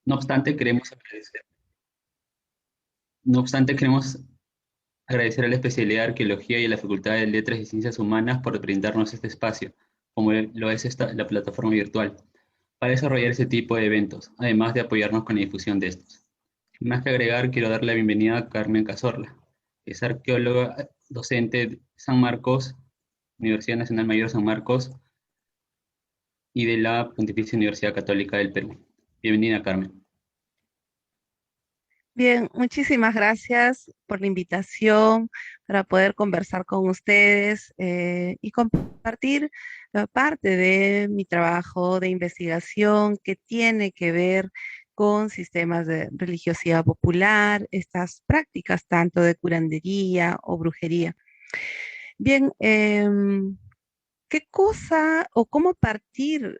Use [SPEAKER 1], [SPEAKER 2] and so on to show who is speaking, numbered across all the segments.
[SPEAKER 1] No obstante, queremos agradecer a la especialidad de Arqueología y a la Facultad de Letras y Ciencias Humanas por brindarnos este espacio, como lo es la plataforma virtual, para desarrollar ese tipo de eventos, además de apoyarnos con la difusión de estos. Sin más que agregar, quiero darle la bienvenida a Carmen Cazorla. Es arqueóloga docente de San Marcos, Universidad Nacional Mayor San Marcos y de la Pontificia Universidad Católica del Perú. Bienvenida, Carmen.
[SPEAKER 2] Bien, muchísimas gracias por la invitación para poder conversar con ustedes y compartir parte de mi trabajo de investigación que tiene que ver con sistemas de religiosidad popular, estas prácticas tanto de curandería o brujería. Bien, ¿qué cosa o cómo partir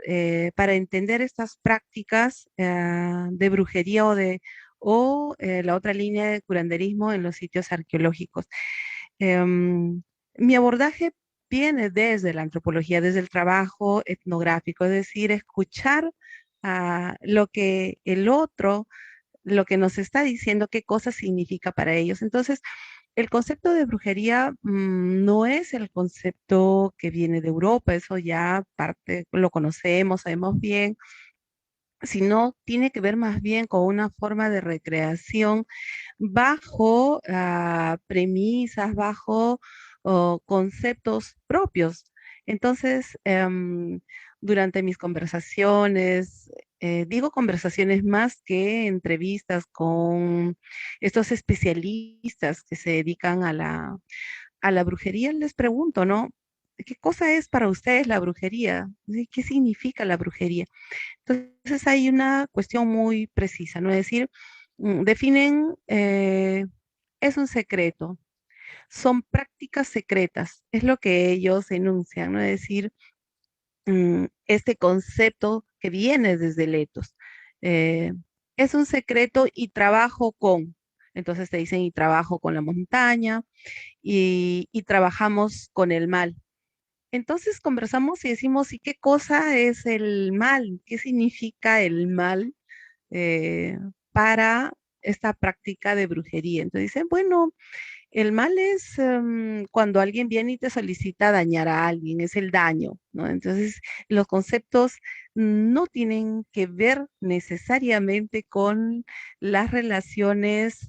[SPEAKER 2] para entender estas prácticas de brujería o la otra línea de curanderismo en los sitios arqueológicos? Mi abordaje viene desde la antropología, desde el trabajo etnográfico, es decir, escuchar lo que el otro, lo que nos está diciendo, qué cosa significa para ellos. Entonces, el concepto de brujería no es el concepto que viene de Europa, eso ya parte, lo conocemos, sabemos bien, sino tiene que ver más bien con una forma de recreación bajo premisas, bajo conceptos propios. Entonces, durante mis conversaciones, digo conversaciones más que entrevistas con estos especialistas que se dedican a la brujería, les pregunto, ¿no? ¿Qué cosa es para ustedes la brujería? ¿Sí? ¿Qué significa la brujería? Entonces hay una cuestión muy precisa, ¿no? Es decir, definen, es un secreto, son prácticas secretas, es lo que ellos enuncian, ¿no? Es decir, este concepto que viene desde el etos. eh, es un secreto y trabajo con, entonces te dicen y trabajo con la montaña y trabajamos con el mal. Entonces conversamos y decimos, ¿y qué cosa es el mal? ¿Qué significa el mal eh, para esta práctica de brujería? Entonces dicen, bueno, el mal es cuando alguien viene y te solicita dañar a alguien, es el daño, ¿no? Entonces los conceptos no tienen que ver necesariamente con las relaciones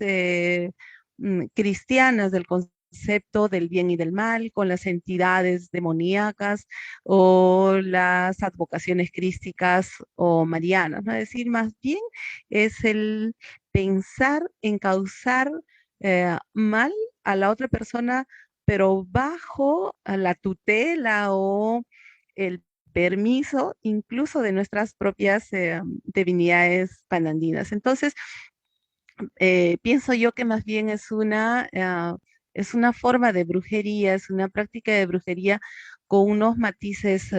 [SPEAKER 2] cristianas del concepto del bien y del mal, con las entidades demoníacas o las advocaciones crísticas o marianas, ¿no? Es decir, más bien es el pensar en causar mal a la otra persona, pero bajo la tutela o el permiso incluso de nuestras propias divinidades panandinas. Entonces, pienso yo que más bien es una forma de brujería, es una práctica de brujería con unos matices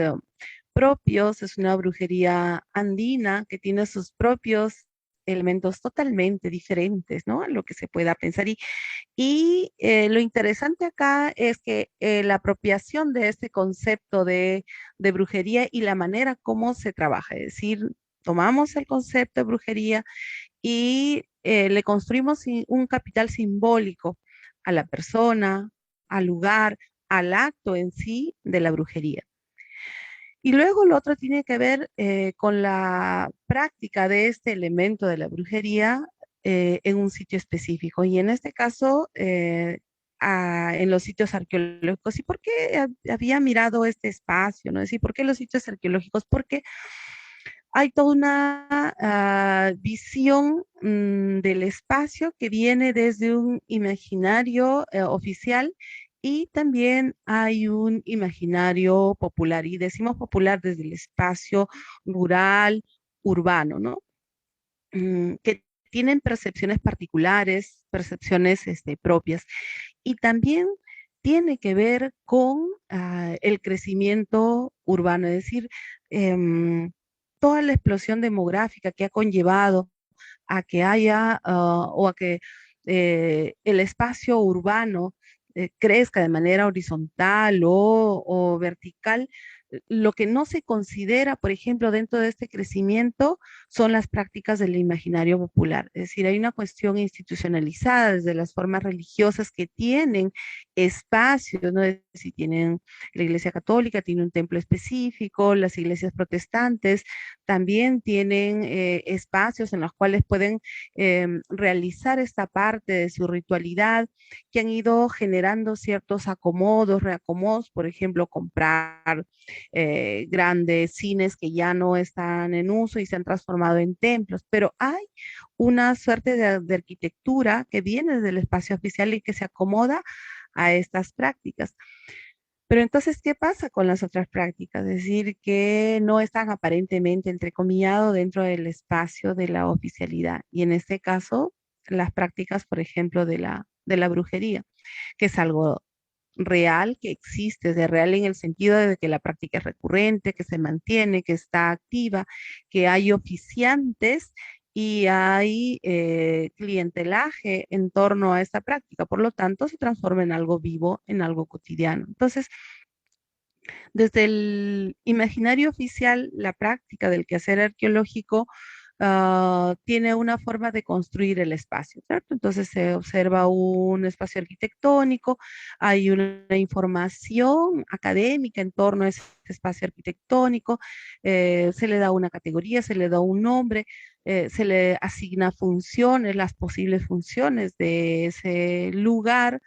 [SPEAKER 2] propios, es una brujería andina que tiene sus propios elementos totalmente diferentes, ¿no? A lo que se pueda pensar. Y lo interesante acá es que la apropiación de este concepto de brujería y la manera como se trabaja, es decir, tomamos el concepto de brujería y le construimos un capital simbólico a la persona, al lugar, al acto en sí de la brujería. Y luego lo otro tiene que ver con la práctica de este elemento de la brujería en un sitio específico. Y en este caso, en los sitios arqueológicos. ¿Y por qué había mirado este espacio? ¿No? Es decir, ¿por qué los sitios arqueológicos? Porque hay toda una visión del espacio que viene desde un imaginario oficial y también hay un imaginario popular. Y decimos popular desde el espacio rural, urbano, ¿no? Que tienen percepciones particulares, percepciones propias. Y también tiene que ver con el crecimiento urbano, es decir, em, toda la explosión demográfica que ha conllevado a que haya o a que el espacio urbano crezca de manera horizontal o vertical, Lo que no se considera, por ejemplo, dentro de este crecimiento son las prácticas del imaginario popular. Es decir, hay una cuestión institucionalizada desde las formas religiosas que tienen espacios, ¿no? Si tienen la Iglesia Católica, tiene un templo específico, las iglesias protestantes también tienen espacios en los cuales pueden realizar esta parte de su ritualidad, que han ido generando ciertos acomodos, reacomodos, por ejemplo, comprar grandes cines que ya no están en uso y se han transformado en templos, pero hay una suerte de arquitectura que viene del espacio oficial y que se acomoda a estas prácticas. Pero entonces, ¿qué pasa con las otras prácticas? Es decir, que no están aparentemente entrecomillado dentro del espacio de la oficialidad. Y en este caso, las prácticas, por ejemplo, de la brujería, que es algo real, que existe, de real en el sentido de que la práctica es recurrente, que se mantiene, que está activa, que hay oficiantes y hay clientelaje en torno a esta práctica. Por lo tanto, se transforma en algo vivo, en algo cotidiano. Entonces, desde el imaginario oficial, la práctica del quehacer arqueológico tiene una forma de construir el espacio, ¿cierto? Entonces se observa un espacio arquitectónico, hay una información académica en torno a ese espacio arquitectónico, se le da una categoría, se le da un nombre, se le asigna funciones, las posibles funciones de ese lugar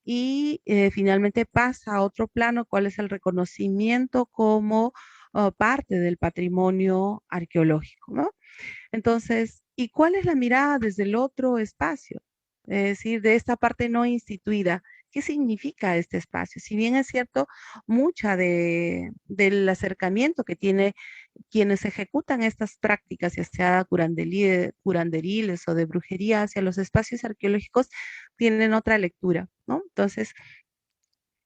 [SPEAKER 2] y finalmente pasa a otro plano, cuál es el reconocimiento como parte del patrimonio arqueológico, ¿no? Entonces, ¿y cuál es la mirada desde el otro espacio? Es decir, de esta parte no instituida. ¿Qué significa este espacio? Si bien es cierto, mucha del acercamiento que tiene quienes ejecutan estas prácticas, ya sea curanderiles o de brujería hacia los espacios arqueológicos, tienen otra lectura, ¿no? Entonces,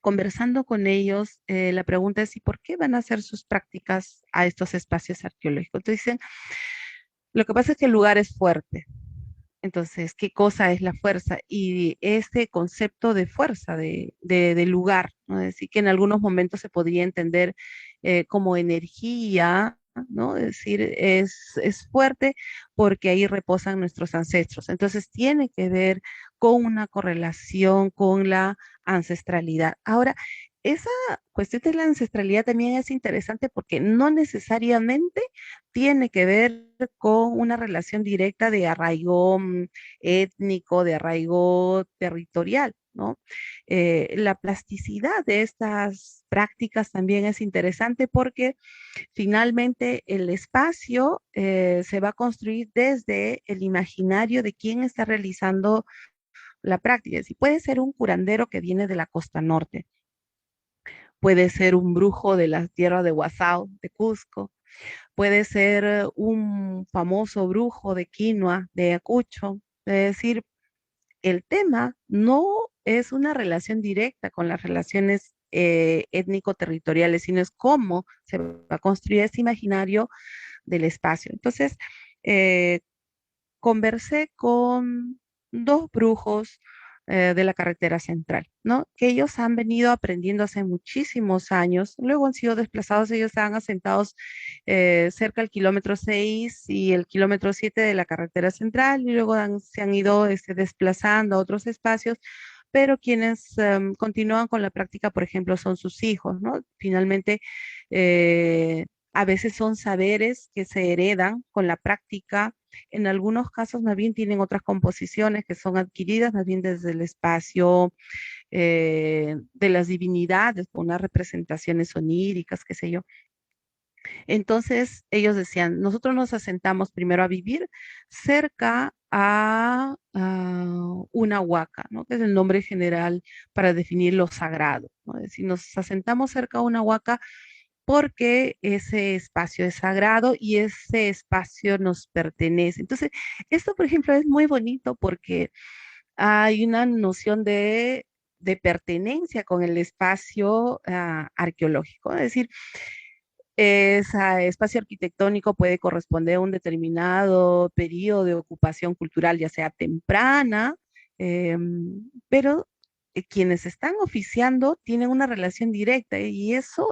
[SPEAKER 2] conversando con ellos, la pregunta es, ¿y por qué van a hacer sus prácticas a estos espacios arqueológicos? Entonces dicen, lo que pasa es que el lugar es fuerte. Entonces, ¿qué cosa es la fuerza? Y este concepto de fuerza, de lugar, ¿no? Es decir, que en algunos momentos se podría entender como energía, ¿no? Es decir, es fuerte porque ahí reposan nuestros ancestros. Entonces, tiene que ver con una correlación con la ancestralidad. Ahora, esa cuestión de la ancestralidad también es interesante porque no necesariamente tiene que ver con una relación directa de arraigo étnico, de arraigo territorial, ¿no? La plasticidad de estas prácticas también es interesante porque finalmente el espacio se va a construir desde el imaginario de quién está realizando la práctica. Si puede ser un curandero que viene de la costa norte, puede ser un brujo de la tierra de Huasao, de Cusco, puede ser un famoso brujo de Quinoa, de Ayacucho. Es decir, el tema no es una relación directa con las relaciones étnico-territoriales, sino es cómo se va a construir ese imaginario del espacio. Entonces, eh, conversé con dos brujos de la carretera central, ¿no? Que ellos han venido aprendiendo hace muchísimos años, luego han sido desplazados, ellos estaban asentados cerca del kilómetro 6 y el kilómetro 7 de la carretera central y luego se han ido desplazando a otros espacios, pero quienes continúan con la práctica, por ejemplo, son sus hijos, ¿no? Finalmente, a veces son saberes que se heredan con la práctica. En algunos casos más bien tienen otras composiciones que son adquiridas más bien desde el espacio de las divinidades, con unas representaciones oníricas, qué sé yo. Entonces ellos decían, nosotros nos asentamos primero a vivir cerca a una huaca, ¿no? Que es el nombre general para definir lo sagrado, ¿no? Es decir, nos asentamos cerca a una huaca porque ese espacio es sagrado y ese espacio nos pertenece. Entonces, esto, por ejemplo, es muy bonito porque hay una noción de pertenencia con el espacio arqueológico. Es decir, ese espacio arquitectónico puede corresponder a un determinado periodo de ocupación cultural, ya sea temprana, pero quienes están oficiando tienen una relación directa y eso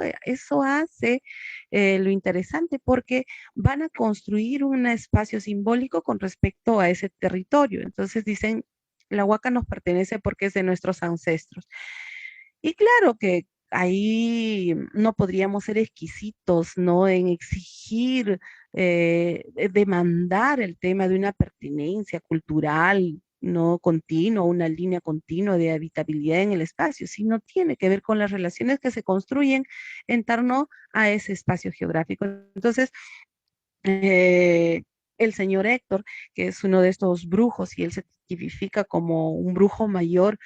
[SPEAKER 2] hace lo interesante porque van a construir un espacio simbólico con respecto a ese territorio. Entonces dicen, la huaca nos pertenece porque es de nuestros ancestros. Y claro que ahí no podríamos ser exquisitos, ¿no? En exigir, demandar el tema de una pertinencia cultural, no continua, una línea continua de habitabilidad en el espacio, sino tiene que ver con las relaciones que se construyen en torno a ese espacio geográfico. Entonces, eh, el señor Héctor, que es uno de estos brujos y él se tipifica como un brujo mayor,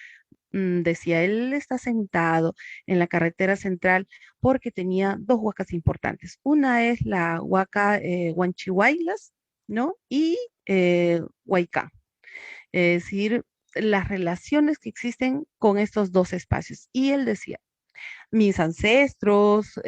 [SPEAKER 2] decía, él está sentado en la carretera central porque tenía dos huacas importantes. Una es la huaca Huanchihuaylas, ¿no? Y Huaycán. Es decir, las relaciones que existen con estos dos espacios. Y él decía, mis ancestros,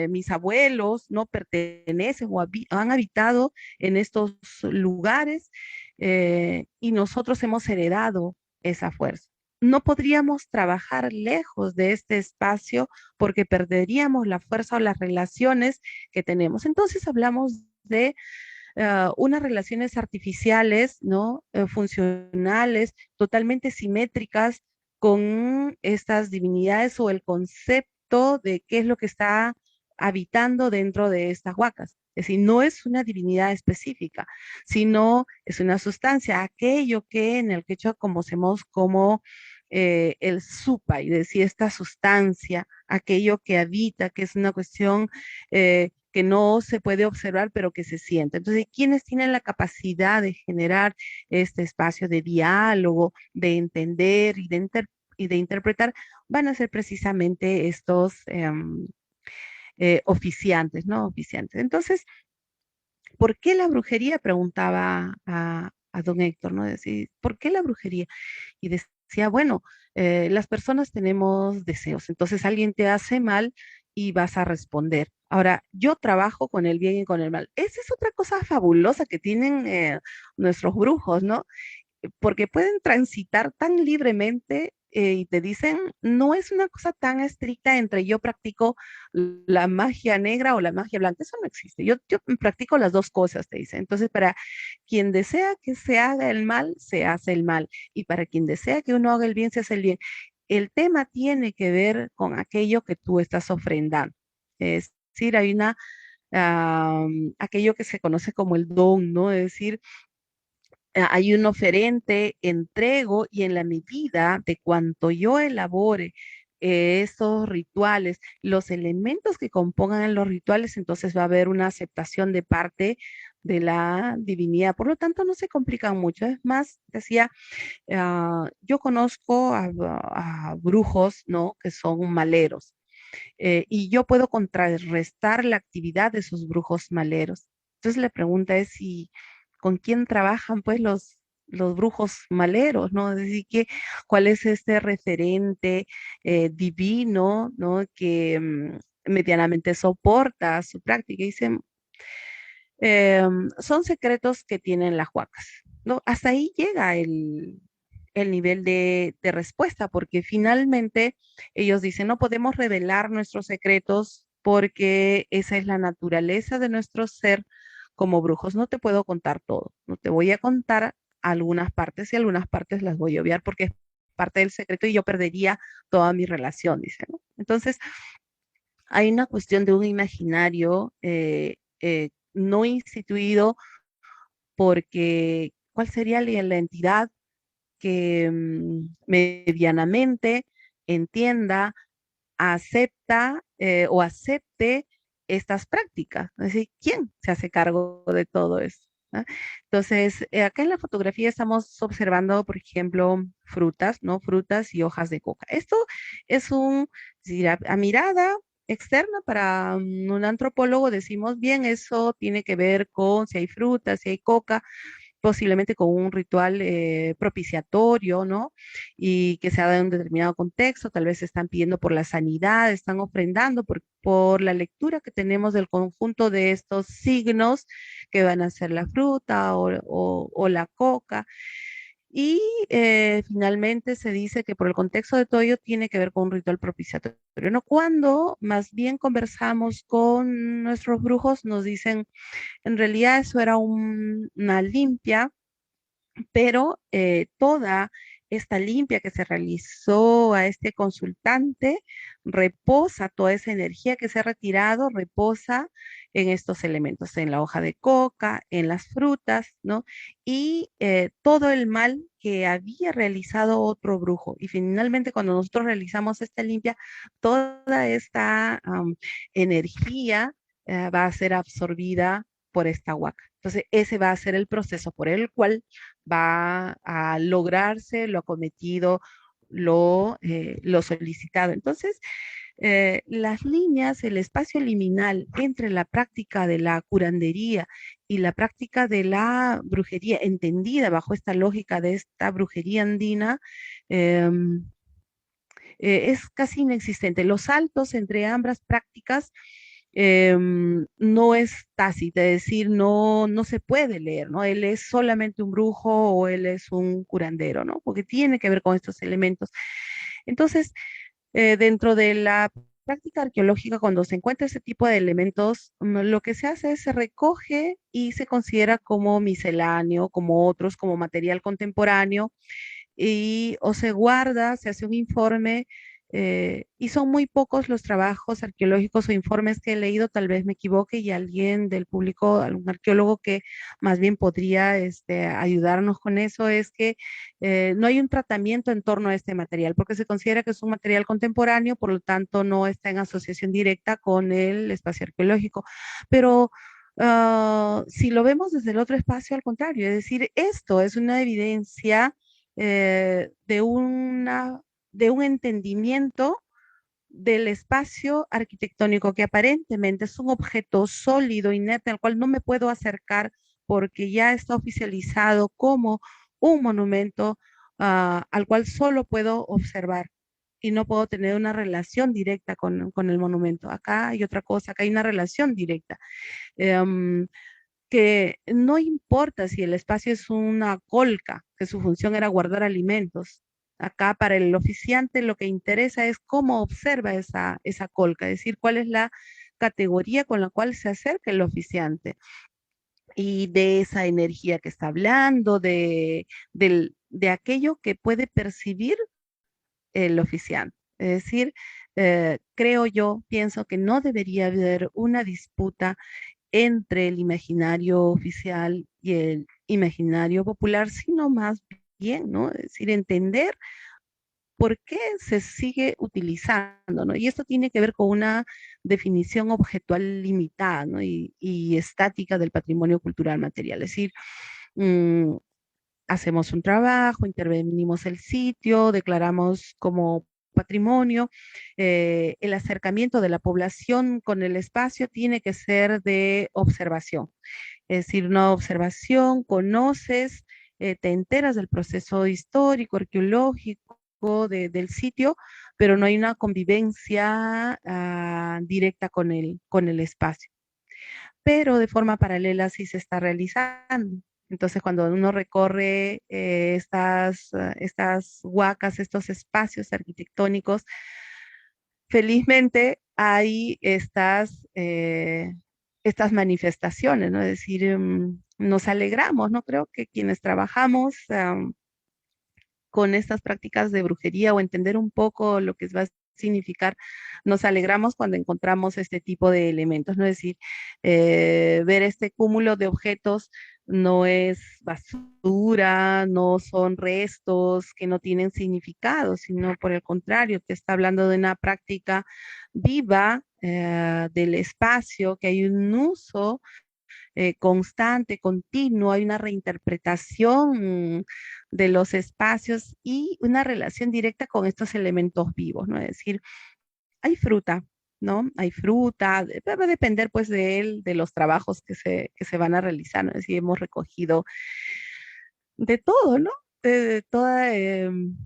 [SPEAKER 2] mis abuelos, no pertenecen o han habitado en estos lugares y nosotros hemos heredado esa fuerza. No podríamos trabajar lejos de este espacio porque perderíamos la fuerza o las relaciones que tenemos. Entonces hablamos de unas relaciones artificiales, ¿no? Funcionales, totalmente simétricas con estas divinidades o el concepto de qué es lo que está habitando dentro de estas huacas. Es decir, no es una divinidad específica, sino es una sustancia, aquello que en el quechua conocemos como el supa, y decir, esta sustancia, aquello que habita, que es una cuestión que no se puede observar, pero que se siente. Entonces, ¿quiénes tienen la capacidad de generar este espacio de diálogo, de entender y de interpretar? Van a ser precisamente estos oficiantes, ¿no? Oficiantes. Entonces, ¿por qué la brujería? Preguntaba a don Héctor, ¿no? Decir, ¿por qué la brujería? Y decía, bueno, las personas tenemos deseos, entonces alguien te hace mal y vas a responder. Ahora, yo trabajo con el bien y con el mal. Esa es otra cosa fabulosa que tienen nuestros brujos, ¿no? Porque pueden transitar tan libremente y te dicen, no es una cosa tan estricta entre yo practico la magia negra o la magia blanca, eso no existe. Yo practico las dos cosas, te dicen. Entonces, para quien desea que se haga el mal, se hace el mal. Y para quien desea que uno haga el bien, se hace el bien. El tema tiene que ver con aquello que tú estás ofrendando. Es decir, hay aquello que se conoce como el don, ¿no? Es decir, hay un oferente, entrego y en la medida de cuanto yo elabore estos rituales, los elementos que compongan los rituales, entonces va a haber una aceptación de parte de la divinidad. Por lo tanto, no se complican mucho. Es más, decía, yo conozco a brujos, ¿no? Que son maleros. Y yo puedo contrarrestar la actividad de esos brujos maleros. Entonces la pregunta es si con quién trabajan pues los brujos maleros, ¿no? Es decir, cuál es este referente divino, ¿no? Que medianamente soporta su práctica. Y dicen, son secretos que tienen las huacas, ¿no? Hasta ahí llega el nivel de respuesta, porque finalmente ellos dicen, no podemos revelar nuestros secretos porque esa es la naturaleza de nuestro ser como brujos. No te puedo contar todo, no te voy a contar algunas partes y algunas partes las voy a obviar porque es parte del secreto y yo perdería toda mi relación, dice, ¿no? Entonces, hay una cuestión de un imaginario no instituido porque ¿cuál sería la entidad que medianamente entienda, acepta o acepte estas prácticas? Es decir, ¿quién se hace cargo de todo eso? ¿Ah? Entonces, acá en la fotografía estamos observando, por ejemplo, frutas, ¿no? Frutas y hojas de coca. Esto es es decir, a mirada externa para un antropólogo decimos, bien, eso tiene que ver con si hay frutas, si hay coca, posiblemente con un ritual propiciatorio, ¿no? Y que se ha dado en un determinado contexto, tal vez están pidiendo por la sanidad, están ofrendando por la lectura que tenemos del conjunto de estos signos que van a ser la fruta o la coca. Y finalmente se dice que por el contexto de todo ello tiene que ver con un ritual propiciatorio, ¿no? Cuando más bien conversamos con nuestros brujos, nos dicen, en realidad eso era una limpia, pero toda esta limpia que se realizó a este consultante reposa, toda esa energía que se ha retirado, reposa en estos elementos, en la hoja de coca, en las frutas, ¿no? Y todo el mal que había realizado otro brujo. Y finalmente, cuando nosotros realizamos esta limpia, toda esta energía va a ser absorbida por esta huaca. Entonces, ese va a ser el proceso por el cual va a lograrse lo acometido, lo solicitado. Entonces, las líneas, el espacio liminal entre la práctica de la curandería y la práctica de la brujería, entendida bajo esta lógica de esta brujería andina, em, es casi inexistente. Los saltos entre ambas prácticas no es tácita, es decir, no se puede leer, ¿no? Él es solamente un brujo o él es un curandero, ¿no? Porque tiene que ver con estos elementos. Entonces, dentro de la práctica arqueológica, cuando se encuentra ese tipo de elementos, lo que se hace es se recoge y se considera como misceláneo, como otros, como material contemporáneo, y o se guarda, se hace un informe, y son muy pocos los trabajos arqueológicos o informes que he leído, tal vez me equivoque, y alguien del público, algún arqueólogo que más bien podría ayudarnos con eso, es que no hay un tratamiento en torno a este material, porque se considera que es un material contemporáneo, por lo tanto no está en asociación directa con el espacio arqueológico. Pero si lo vemos desde el otro espacio, al contrario, es decir, esto es una evidencia de de un entendimiento del espacio arquitectónico que aparentemente es un objeto sólido, inerte, al cual no me puedo acercar porque ya está oficializado como un monumento al cual solo puedo observar y no puedo tener una relación directa con el monumento. Acá hay otra cosa, acá hay una relación directa. Em, que no importa si el espacio es una colca, que su función era guardar alimentos. Acá para el oficiante lo que interesa es cómo observa esa colca, es decir, cuál es la categoría con la cual se acerca el oficiante y de esa energía que está hablando, de aquello que puede percibir el oficiante. Es decir, creo yo, pienso que no debería haber una disputa entre el imaginario oficial y el imaginario popular, sino más bien, ¿no? Es decir, entender por qué se sigue utilizando, ¿no? Y esto tiene que ver con una definición objetual limitada, ¿no? Y estática del patrimonio cultural material. Es decir, mm, hacemos un trabajo, intervenimos el sitio, declaramos como patrimonio, el acercamiento de la población con el espacio tiene que ser de observación, es decir, una observación, conoces, te enteras del proceso histórico, arqueológico del sitio, pero no hay una convivencia directa con el espacio, pero de forma paralela sí se está realizando. Entonces, cuando uno recorre estas huacas, estos espacios arquitectónicos, felizmente hay estas manifestaciones, ¿no? Es decir, nos alegramos, ¿no? Creo que quienes trabajamos con estas prácticas de brujería o entender un poco lo que va a significar, nos alegramos cuando encontramos este tipo de elementos, ¿no? Es decir, ver este cúmulo de objetos no es basura, no son restos que no tienen significado, sino por el contrario, te está hablando de una práctica viva del espacio, que hay un uso constante, continuo, hay una reinterpretación de los espacios y una relación directa con estos elementos vivos, ¿no? Es decir, hay fruta, ¿no? Hay fruta, va a depender pues de él, de los trabajos que se van a realizar, ¿no? Es decir, hemos recogido de todo, ¿no? De toda,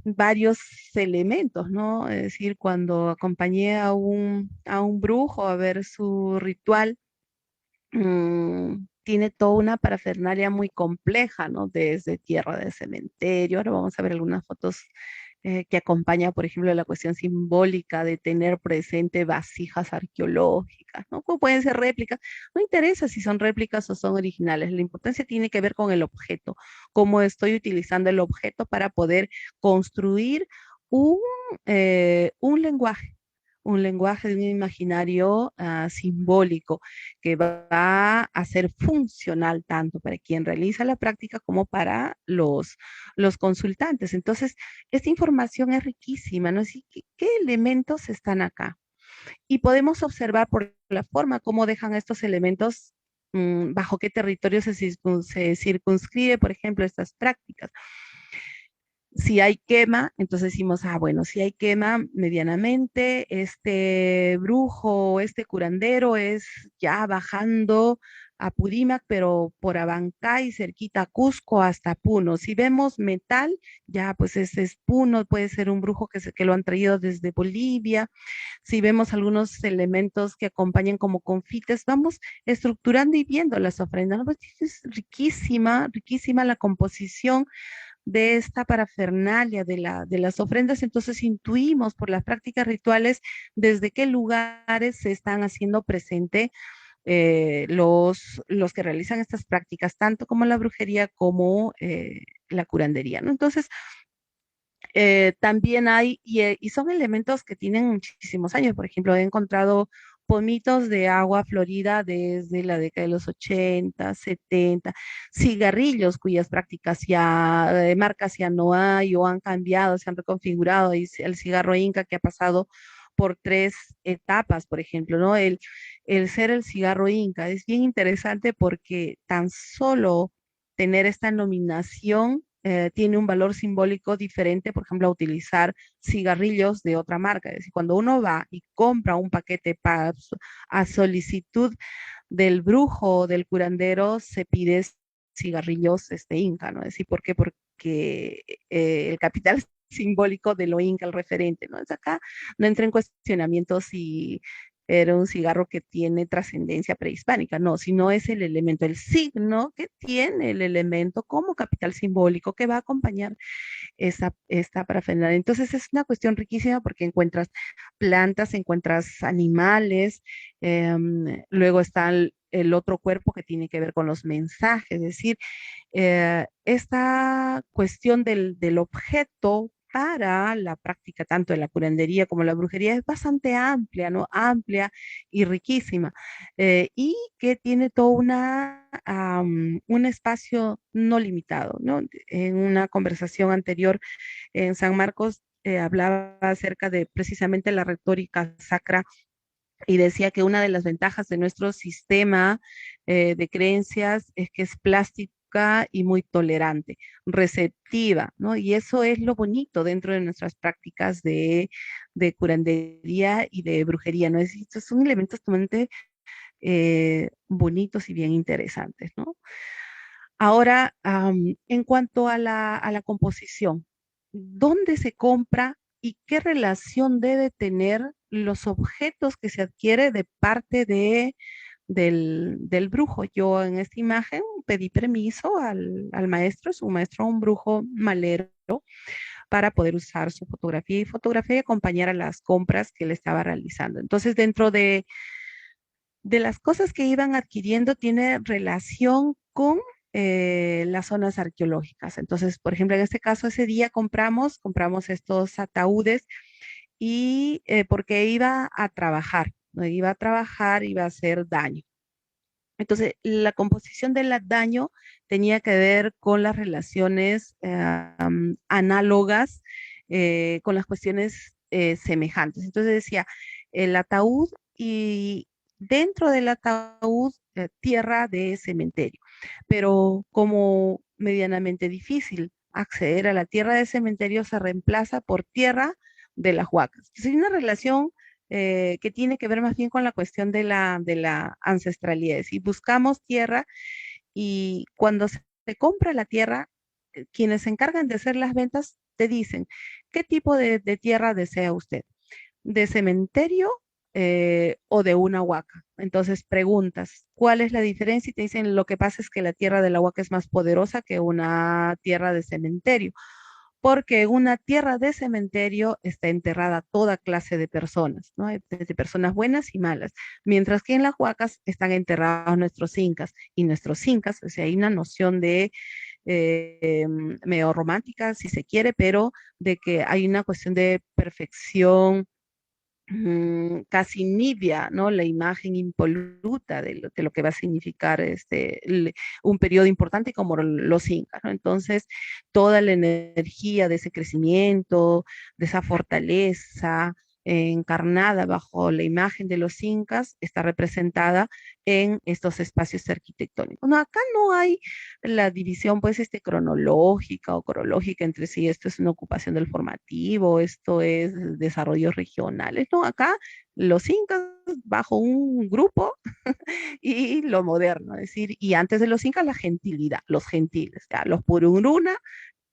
[SPEAKER 2] varios elementos, ¿no? Es decir, cuando acompañé a a un brujo a ver su ritual, tiene toda una parafernalia muy compleja, ¿no? Desde tierra de cementerio. Ahora vamos a ver algunas fotos que acompaña, por ejemplo, la cuestión simbólica de tener presente vasijas arqueológicas, ¿no? Como pueden ser réplicas. No interesa si son réplicas o son originales. La importancia tiene que ver con el objeto, cómo estoy utilizando el objeto para poder construir un, un lenguaje de un imaginario simbólico que va a ser funcional tanto para quien realiza la práctica como para los consultantes. Entonces, esta información es riquísima, ¿no? Así que, ¿qué elementos están acá? Y podemos observar por la forma cómo dejan estos elementos, bajo qué territorio se circunscribe, por ejemplo, estas prácticas. Si hay quema, entonces decimos, bueno, si hay quema medianamente, este brujo, este curandero es ya bajando a Purímac, pero por Abancay, cerquita a Cusco, hasta Puno. Si vemos metal, ya pues ese es Puno, puede ser un brujo que lo han traído desde Bolivia. Si vemos algunos elementos que acompañan como confites, vamos estructurando y viendo las ofrendas, ¿no? Pues es riquísima, riquísima la composición de esta parafernalia de las ofrendas. Entonces intuimos por las prácticas rituales desde qué lugares se están haciendo presente los que realizan estas prácticas, tanto como la brujería como la curandería, ¿no? Entonces, también hay, y son elementos que tienen muchísimos años. Por ejemplo, he encontrado pomitos de agua florida desde la década de los 80, 70, cigarrillos cuyas prácticas ya, marcas ya no hay o han cambiado, se han reconfigurado, y el cigarro Inca que ha pasado por tres etapas, por ejemplo, ¿no? El ser el cigarro Inca es bien interesante porque tan solo tener esta nominación tiene un valor simbólico diferente, por ejemplo, a utilizar cigarrillos de otra marca. Es decir, cuando uno va y compra un paquete a solicitud del brujo o del curandero, se pide cigarrillos Inca, ¿no? Es decir, ¿por qué? Porque el capital simbólico de lo Inca, el referente, ¿no? Es acá, no entra en cuestionamiento si era un cigarro que tiene trascendencia prehispánica, no, sino es el elemento, el signo que tiene el elemento como capital simbólico que va a acompañar esta parafernalia. Entonces es una cuestión riquísima porque encuentras plantas, encuentras animales, luego está el otro cuerpo que tiene que ver con los mensajes, es decir, esta cuestión del objeto para la práctica tanto de la curandería como la brujería es bastante amplia, ¿no? Amplia y riquísima, y que tiene todo un espacio no limitado, ¿no? En una conversación anterior en San Marcos hablaba acerca de precisamente la retórica sacra y decía que una de las ventajas de nuestro sistema de creencias es que es plástica y muy tolerante, receptiva, ¿no? Y eso es lo bonito dentro de nuestras prácticas de curandería y de brujería, ¿no? Estos son elementos totalmente bonitos y bien interesantes, ¿no? Ahora, en cuanto a la composición, ¿dónde se compra y qué relación debe tener los objetos que se adquiere de parte del brujo? Yo en esta imagen pedí permiso al maestro, es un maestro, un brujo malero, para poder usar su fotografía y acompañar a las compras que él estaba realizando. Entonces, dentro de las cosas que iban adquiriendo tiene relación con las zonas arqueológicas. Entonces, por ejemplo, en este caso, ese día compramos estos ataúdes y porque iba a trabajar, ¿no? Iba a trabajar, iba a hacer daño. Entonces, la composición del daño tenía que ver con las relaciones análogas, con las cuestiones semejantes. Entonces decía, el ataúd y dentro del ataúd tierra de cementerio, pero como medianamente difícil acceder a la tierra de cementerio, se reemplaza por tierra de las huacas. Entonces, hay una relación que tiene que ver más bien con la cuestión de la ancestralidad. Si buscamos tierra y cuando se compra la tierra, quienes se encargan de hacer las ventas te dicen, ¿qué tipo de tierra desea usted? ¿De cementerio? o de una huaca. Entonces preguntas, ¿cuál es la diferencia? Y te dicen, lo que pasa es que la tierra de la huaca es más poderosa que una tierra de cementerio, porque en una tierra de cementerio está enterrada toda clase de personas, ¿no? Desde personas buenas y malas, mientras que en las huacas están enterrados nuestros incas, y nuestros incas, o sea, hay una noción de medio romántica, si se quiere, pero de que hay una cuestión de perfección casi nibia, ¿no? La imagen impoluta de lo que va a significar un periodo importante como los incas, ¿no? Entonces, toda la energía de ese crecimiento, de esa fortaleza encarnada bajo la imagen de los incas, está representada en estos espacios arquitectónicos. No, acá no hay la división, pues, cronológica o corológica entre sí. Esto es una ocupación del formativo, esto es desarrollos regionales. No, acá los incas bajo un grupo y lo moderno, es decir, y antes de los incas la gentilidad, los gentiles, ya, los pururuna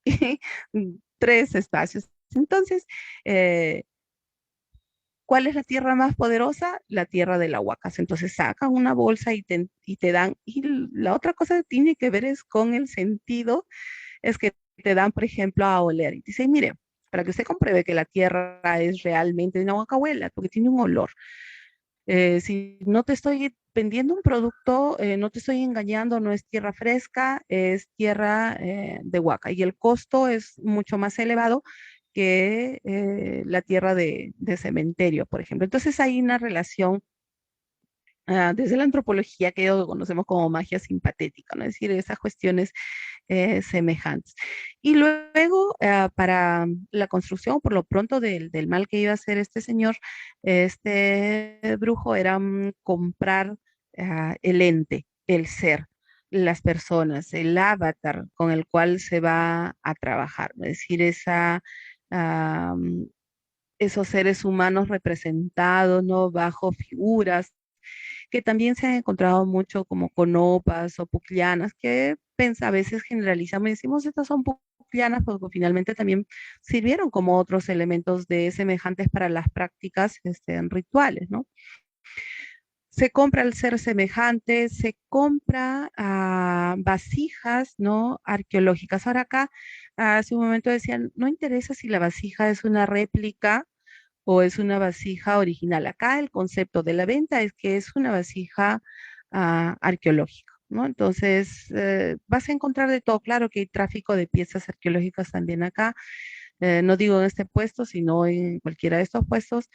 [SPEAKER 2] y tres espacios. Entonces, eh, ¿cuál es la tierra más poderosa? La tierra de la Huacas. Entonces sacan una bolsa y te dan, y la otra cosa que tiene que ver es con el sentido, es que te dan, por ejemplo, a oler y te dicen, mire, para que usted compruebe que la tierra es realmente de una huacahuela, porque tiene un olor. Si no te estoy vendiendo un producto, no te estoy engañando, no es tierra fresca, es tierra de huaca y el costo es mucho más elevado que la tierra de cementerio, por ejemplo. Entonces hay una relación desde la antropología que conocemos como magia simpatética, ¿no? Es decir, esas cuestiones semejantes. Y luego, para la construcción, por lo pronto, del mal que iba a hacer este señor, este brujo, era comprar el ente, el ser, las personas, el avatar con el cual se va a trabajar, ¿no? Es decir, ah, esos seres humanos representados, ¿no? Bajo figuras que también se han encontrado mucho como conopas o puclianas, que a veces generalizamos y decimos estas son puclianas, porque finalmente también sirvieron como otros elementos de semejantes para las prácticas rituales, ¿no? Se compra el ser semejante, se compra vasijas, ¿no? Arqueológicas. Ahora acá, hace un momento decían, no interesa si la vasija es una réplica o es una vasija original. Acá el concepto de la venta es que es una vasija arqueológica, ¿no? Entonces, vas a encontrar de todo. Claro que hay tráfico de piezas arqueológicas también acá, no digo en este puesto, sino en cualquiera de estos puestos,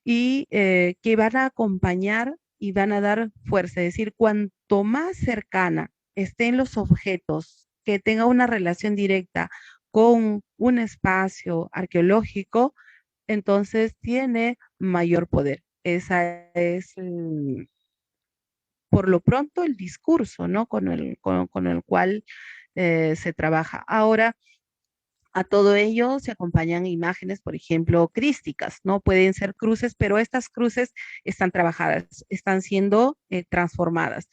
[SPEAKER 2] y que van a acompañar y van a dar fuerza. Es decir, cuanto más cercana estén los objetos que tenga una relación directa con un espacio arqueológico, entonces tiene mayor poder. Esa es, por lo pronto, el discurso, ¿no? Con el cual se trabaja. Ahora, a todo ello se acompañan imágenes, por ejemplo, crísticas, ¿no? Pueden ser cruces, pero estas cruces están trabajadas, están siendo transformadas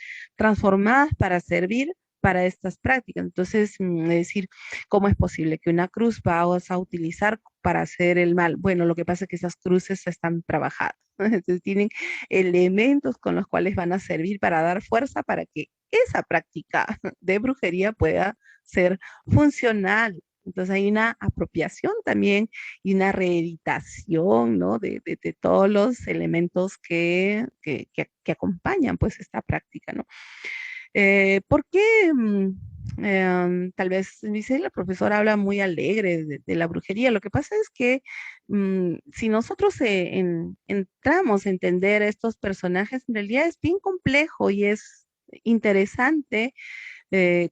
[SPEAKER 2] para servir para estas prácticas. Entonces, es decir, ¿cómo es posible que una cruz vas a utilizar para hacer el mal? Bueno, lo que pasa es que esas cruces están trabajadas, ¿no? Entonces tienen elementos con los cuales van a servir para dar fuerza para que esa práctica de brujería pueda ser funcional. Entonces hay una apropiación también y una reeditación, ¿no? De todos los elementos que acompañan pues esta práctica, ¿no? ¿Por qué? Tal vez, dice, la profesora habla muy alegre de la brujería. Lo que pasa es que si nosotros entramos a entender estos personajes, en realidad es bien complejo y es interesante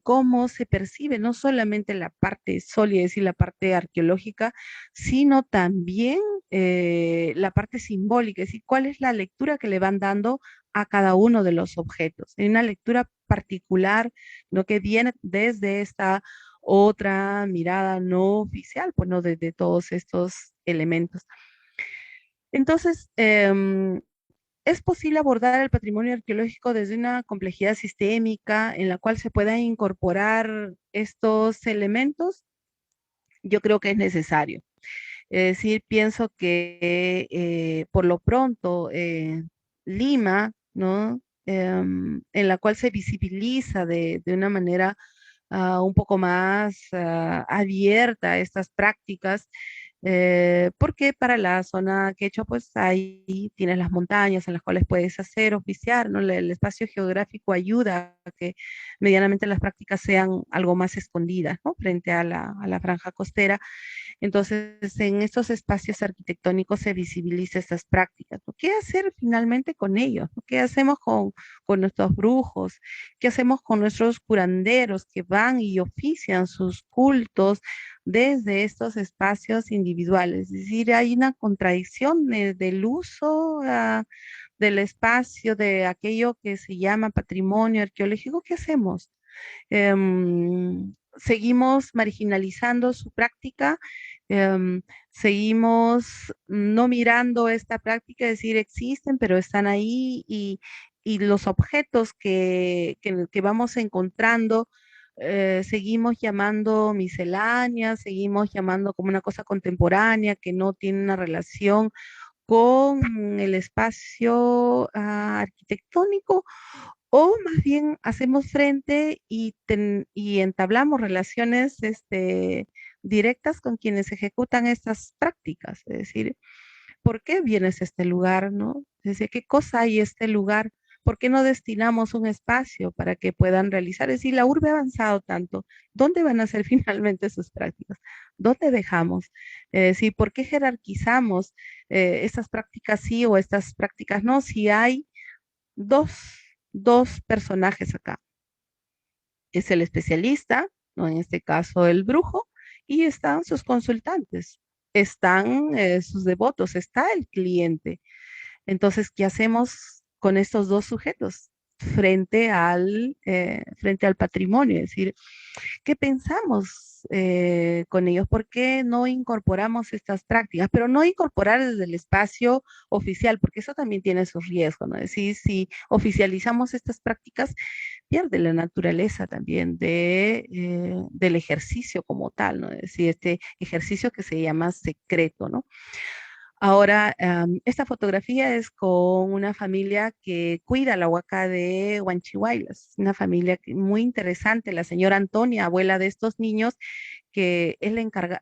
[SPEAKER 2] cómo se percibe no solamente la parte sólida, es decir, la parte arqueológica, sino también la parte simbólica, es decir, cuál es la lectura que le van dando a cada uno de los objetos. Hay una lectura particular, ¿no? Que viene desde esta otra mirada no oficial, pues, ¿no? De todos estos elementos. Entonces, es posible abordar el patrimonio arqueológico desde una complejidad sistémica en la cual se puedan incorporar estos elementos. Yo creo que es necesario. Es decir, pienso que por lo pronto Lima, ¿no? En la cual se visibiliza de una manera un poco más abierta a estas prácticas, porque para la zona quechua, pues ahí tienes las montañas en las cuales puedes hacer, oficiar, ¿no? El espacio geográfico ayuda a que medianamente las prácticas sean algo más escondidas, ¿no? Frente a la franja costera. Entonces, en estos espacios arquitectónicos se visibiliza estas prácticas, ¿no? ¿Qué hacer finalmente con ellos? ¿No? ¿Qué hacemos con nuestros brujos? ¿Qué hacemos con nuestros curanderos que van y ofician sus cultos desde estos espacios individuales? Es decir, hay una contradicción del uso del espacio, de aquello que se llama patrimonio arqueológico. ¿Qué hacemos? Seguimos marginalizando su práctica, seguimos no mirando esta práctica, es decir, existen, pero están ahí y los objetos que vamos encontrando, seguimos llamando misceláneas, seguimos llamando como una cosa contemporánea que no tiene una relación con el espacio arquitectónico, o más bien hacemos frente y entablamos relaciones directas con quienes ejecutan estas prácticas. Es decir, ¿por qué vienes a este lugar, no? Es decir, ¿qué cosa hay en este lugar? ¿Por qué no destinamos un espacio para que puedan realizar? Es decir, la urbe ha avanzado tanto. ¿Dónde van a ser finalmente sus prácticas? ¿Dónde dejamos? Es decir, ¿por qué jerarquizamos estas prácticas sí o estas prácticas no? Si hay dos, dos personajes acá. Es el especialista, ¿no? En este caso el brujo, y están sus consultantes, están sus devotos, está el cliente. Entonces, ¿qué hacemos con estos dos sujetos frente al patrimonio? Es decir, ¿qué pensamos con ellos? ¿Por qué no incorporamos estas prácticas? Pero no incorporar desde el espacio oficial, porque eso también tiene sus riesgos, ¿no? Es decir, si oficializamos estas prácticas, pierde la naturaleza también del ejercicio como tal, ¿no? Es decir, este ejercicio que se llama secreto, ¿no? Ahora, esta fotografía es con una familia que cuida la huaca de Huanchihuaylas, una familia muy interesante, la señora Antonia, abuela de estos niños, que es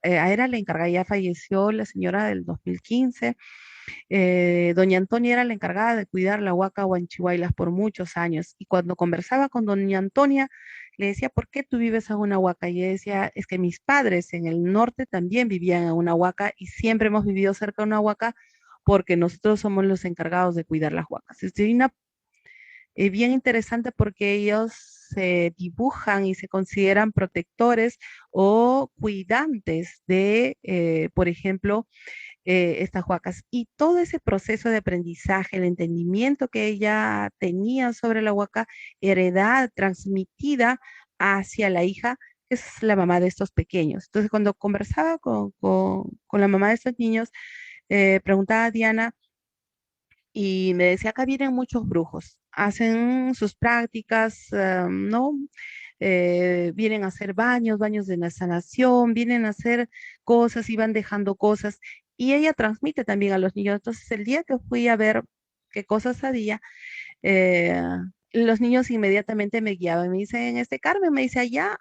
[SPEAKER 2] era la encargada, ya falleció la señora del 2015. Doña Antonia era la encargada de cuidar la huaca Huanchihuaylas por muchos años, y cuando conversaba con doña Antonia, le decía, ¿por qué tú vives en una huaca? Y ella decía, es que mis padres en el norte también vivían en una huaca y siempre hemos vivido cerca de una huaca porque nosotros somos los encargados de cuidar las huacas. Es bien interesante porque ellos se dibujan y se consideran protectores o cuidantes de, por ejemplo, estas huacas. Y todo ese proceso de aprendizaje, el entendimiento que ella tenía sobre la huaca, heredada, transmitida hacia la hija, que es la mamá de estos pequeños. Entonces, cuando conversaba con la mamá de estos niños, preguntaba a Diana y me decía, acá vienen muchos brujos, hacen sus prácticas, ¿no? Vienen a hacer baños, baños de la sanación, vienen a hacer cosas y van dejando cosas. Y ella transmite también a los niños. Entonces, el día que fui a ver qué cosas había, eh, los niños inmediatamente me guiaban. Me dicen, Carmen, me dice, allá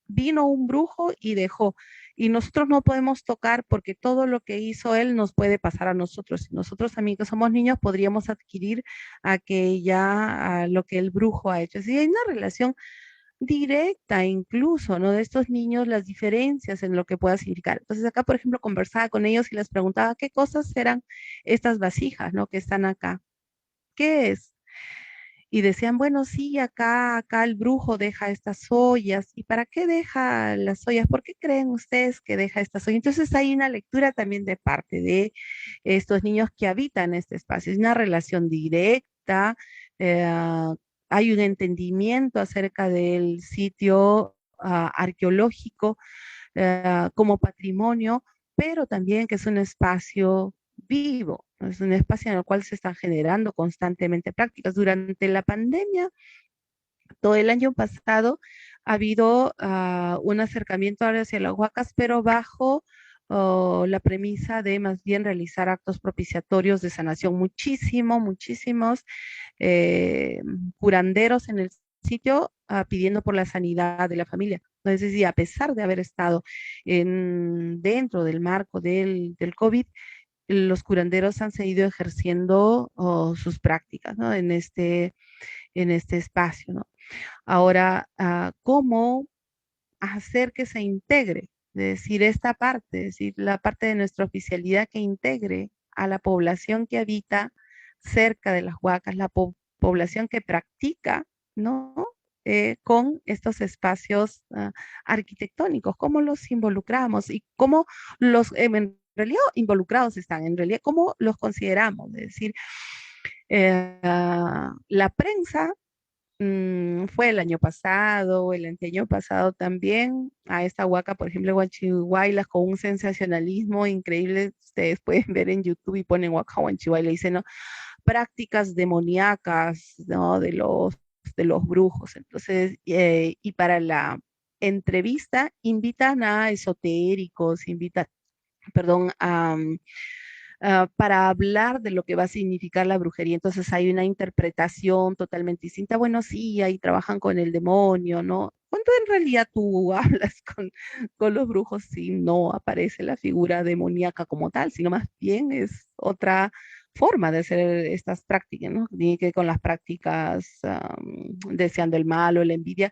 [SPEAKER 2] vino un brujo y dejó. Y nosotros no podemos tocar porque todo lo que hizo él nos puede pasar a nosotros. Y nosotros también que somos niños podríamos adquirir a lo que el brujo ha hecho. Así hay una relación directa incluso, ¿no? De estos niños, las diferencias en lo que pueda significar. Entonces acá, por ejemplo, conversaba con ellos y les preguntaba qué cosas eran estas vasijas, ¿no? Que están acá. ¿Qué es? Y decían, bueno, sí, acá el brujo deja estas ollas. ¿Y para qué deja las ollas? ¿Por qué creen ustedes que deja estas ollas? Entonces hay una lectura también de parte de estos niños que habitan este espacio. Es una relación directa, eh, hay un entendimiento acerca del sitio arqueológico como patrimonio, pero también que es un espacio vivo, ¿no? Es un espacio en el cual se están generando constantemente prácticas. Durante la pandemia, todo el año pasado, ha habido un acercamiento ahora hacia las huacas, pero bajo la premisa de más bien realizar actos propiciatorios de sanación. Muchísimos eh, curanderos en el sitio pidiendo por la sanidad de la familia. Entonces, sí, a pesar de haber estado dentro del marco del COVID, los curanderos han seguido ejerciendo sus prácticas, ¿no? En este espacio, ¿no? Ahora, ¿cómo hacer que se integre? Es decir, esta parte, es decir, la parte de nuestra oficialidad que integre a la población que habita cerca de las huacas, la población que practica, ¿no? Con estos espacios arquitectónicos, cómo los involucramos y cómo los, en realidad, involucrados están, en realidad, cómo los consideramos. Es decir, la prensa fue el año pasado, el anteaño pasado también, a esta huaca, por ejemplo, Huanchihuaylas, con un sensacionalismo increíble. Ustedes pueden ver en YouTube y ponen huaca Huanchihuaylas y dicen, ¿no? Prácticas demoníacas, ¿no? De los brujos. Entonces, y para la entrevista invitan a esotéricos, invitan, perdón, para hablar de lo que va a significar la brujería. Entonces hay una interpretación totalmente distinta. Bueno, sí, ahí trabajan con el demonio, ¿no? Cuando en realidad tú hablas con los brujos, sí, no aparece la figura demoníaca como tal, sino más bien es otra forma de hacer estas prácticas, ¿no? Tiene que ver con las prácticas deseando el mal o la envidia,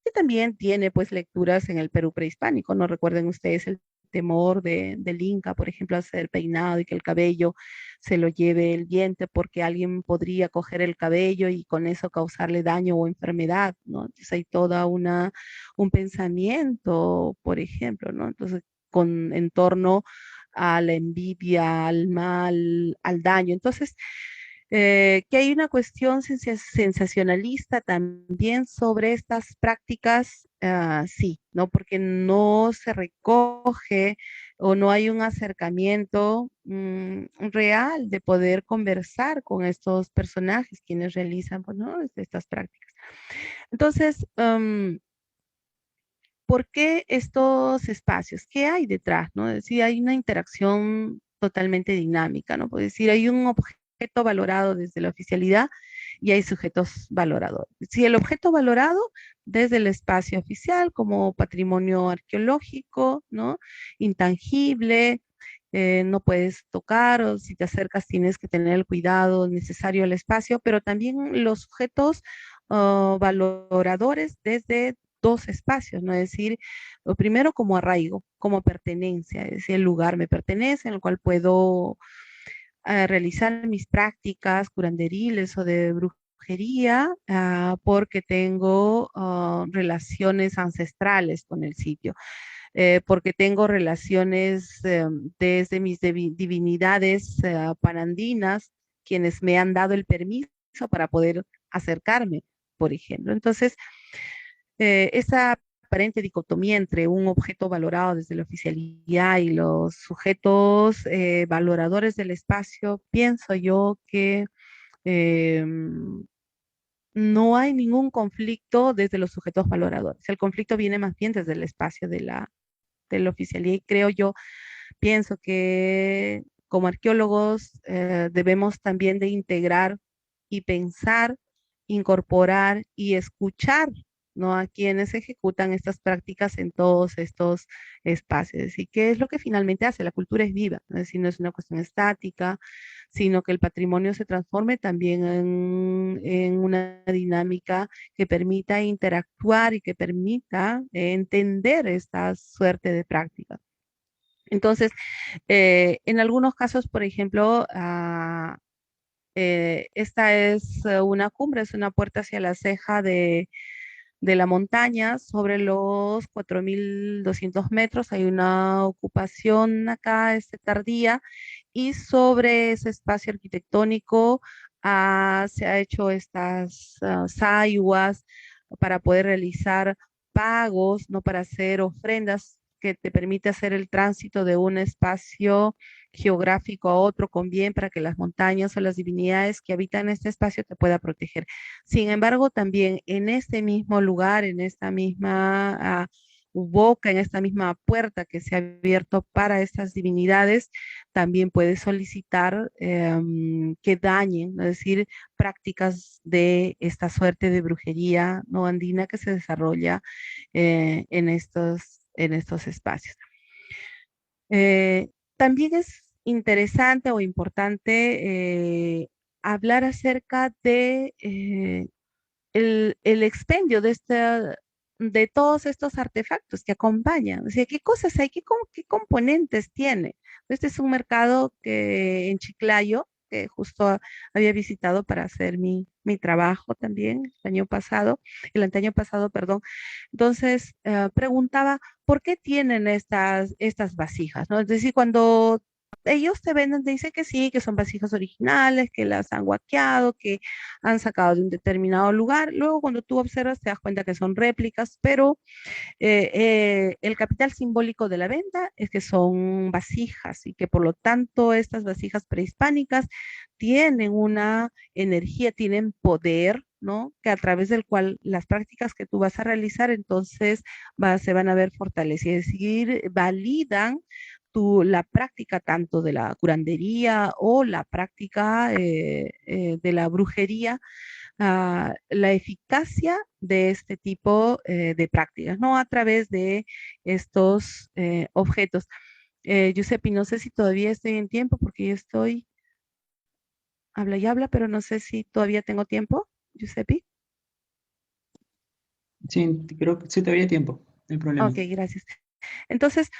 [SPEAKER 2] que también tiene pues lecturas en el Perú prehispánico, ¿no? Recuerden ustedes el temor del Inca, por ejemplo, hacer peinado y que el cabello se lo lleve el viento porque alguien podría coger el cabello y con eso causarle daño o enfermedad, ¿no? Entonces hay toda un pensamiento, por ejemplo, ¿no? Entonces, en torno a la envidia, al mal, al daño. Entonces, que hay una cuestión sensacionalista también sobre estas prácticas, sí, ¿no? Porque no se recoge o no hay un acercamiento real de poder conversar con estos personajes quienes realizan, pues, ¿no? Estas prácticas. Entonces, ¿por qué estos espacios? ¿Qué hay detrás, no? Es decir, hay una interacción totalmente dinámica, ¿no? Puede decir, hay un objeto valorado desde la oficialidad y hay sujetos valoradores. Si el objeto valorado desde el espacio oficial como patrimonio arqueológico, ¿no? Intangible, no puedes tocar o si te acercas tienes que tener el cuidado necesario al espacio, pero también los sujetos valoradores desde dos espacios, ¿no? Es decir, lo primero como arraigo, como pertenencia, es decir, el lugar me pertenece en el cual puedo realizar mis prácticas curanderiles o de brujería porque tengo relaciones ancestrales con el sitio, porque tengo relaciones desde mis divinidades panandinas, quienes me han dado el permiso para poder acercarme, por ejemplo. Entonces, esa aparente dicotomía entre un objeto valorado desde la oficialidad y los sujetos valoradores del espacio, pienso yo que eh, no hay ningún conflicto desde los sujetos valoradores. El conflicto viene más bien desde el espacio de la oficialidad y creo yo, pienso que como arqueólogos debemos también de integrar y pensar, incorporar y escuchar, ¿no? A quienes ejecutan estas prácticas en todos estos espacios. ¿Y qué es lo que finalmente hace? La cultura es viva, ¿no? Es decir, no es una cuestión estática, sino que el patrimonio se transforme también en una dinámica que permita interactuar y que permita entender esta suerte de prácticas. Entonces, en algunos casos, por ejemplo, esta es una cumbre, es una puerta hacia la ceja de la montaña, sobre los 4.200 metros. Hay una ocupación acá, tardía, y sobre ese espacio arquitectónico se ha hecho estas saiwas para poder realizar pagos, no para hacer ofrendas que te permite hacer el tránsito de un espacio geográfico a otro con bien para que las montañas o las divinidades que habitan este espacio te pueda proteger. Sin embargo, también en este mismo lugar, en esta misma boca, en esta misma puerta que se ha abierto para estas divinidades, también puedes solicitar que dañen, ¿no? Es decir, prácticas de esta suerte de brujería no andina que se desarrolla en estos espacios. También es interesante o importante hablar acerca de el expendio de todos estos artefactos que acompañan. O sea, ¿qué cosas hay? ¿Qué componentes tiene? Este es un mercado que en Chiclayo, que justo había visitado para hacer mi trabajo también el año pasado, perdón. Entonces, preguntaba, ¿por qué tienen estas vasijas? ¿No? Es decir, cuando ellos te venden, te dicen que sí, que son vasijas originales, que las han guaqueado, que han sacado de un determinado lugar. Luego, cuando tú observas, te das cuenta que son réplicas, pero el capital simbólico de la venta es que son vasijas y que por lo tanto estas vasijas prehispánicas tienen una energía, tienen poder, ¿no? Que a través del cual las prácticas que tú vas a realizar, entonces se van a ver fortalecidas, es decir, validan la práctica tanto de la curandería o la práctica de la brujería, la eficacia de este tipo de prácticas, ¿no? A través de estos objetos. Giuseppe, no sé si todavía estoy en tiempo porque yo estoy, habla y habla, pero no sé si todavía tengo tiempo, Giuseppe.
[SPEAKER 1] Sí, creo que sí todavía hay tiempo, no hay problema.
[SPEAKER 2] Ok, gracias. Entonces,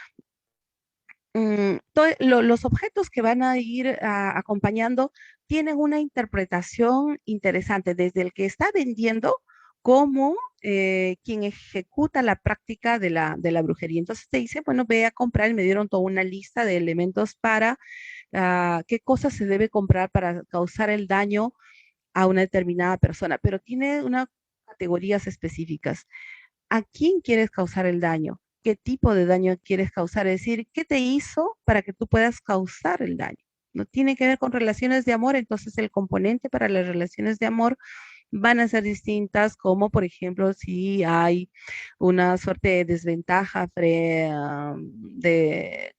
[SPEAKER 2] los objetos que van a ir acompañando tienen una interpretación interesante, desde el que está vendiendo como quien ejecuta la práctica de la brujería. Entonces te dice, bueno, ve a comprar y me dieron toda una lista de elementos para qué cosas se debe comprar para causar el daño a una determinada persona, pero tiene unas categorías específicas. ¿A quién quieres causar el daño? ¿Qué tipo de daño quieres causar? Es decir, ¿qué te hizo para que tú puedas causar el daño? No tiene que ver con relaciones de amor, entonces el componente para las relaciones de amor van a ser distintas, como por ejemplo si hay una suerte de desventaja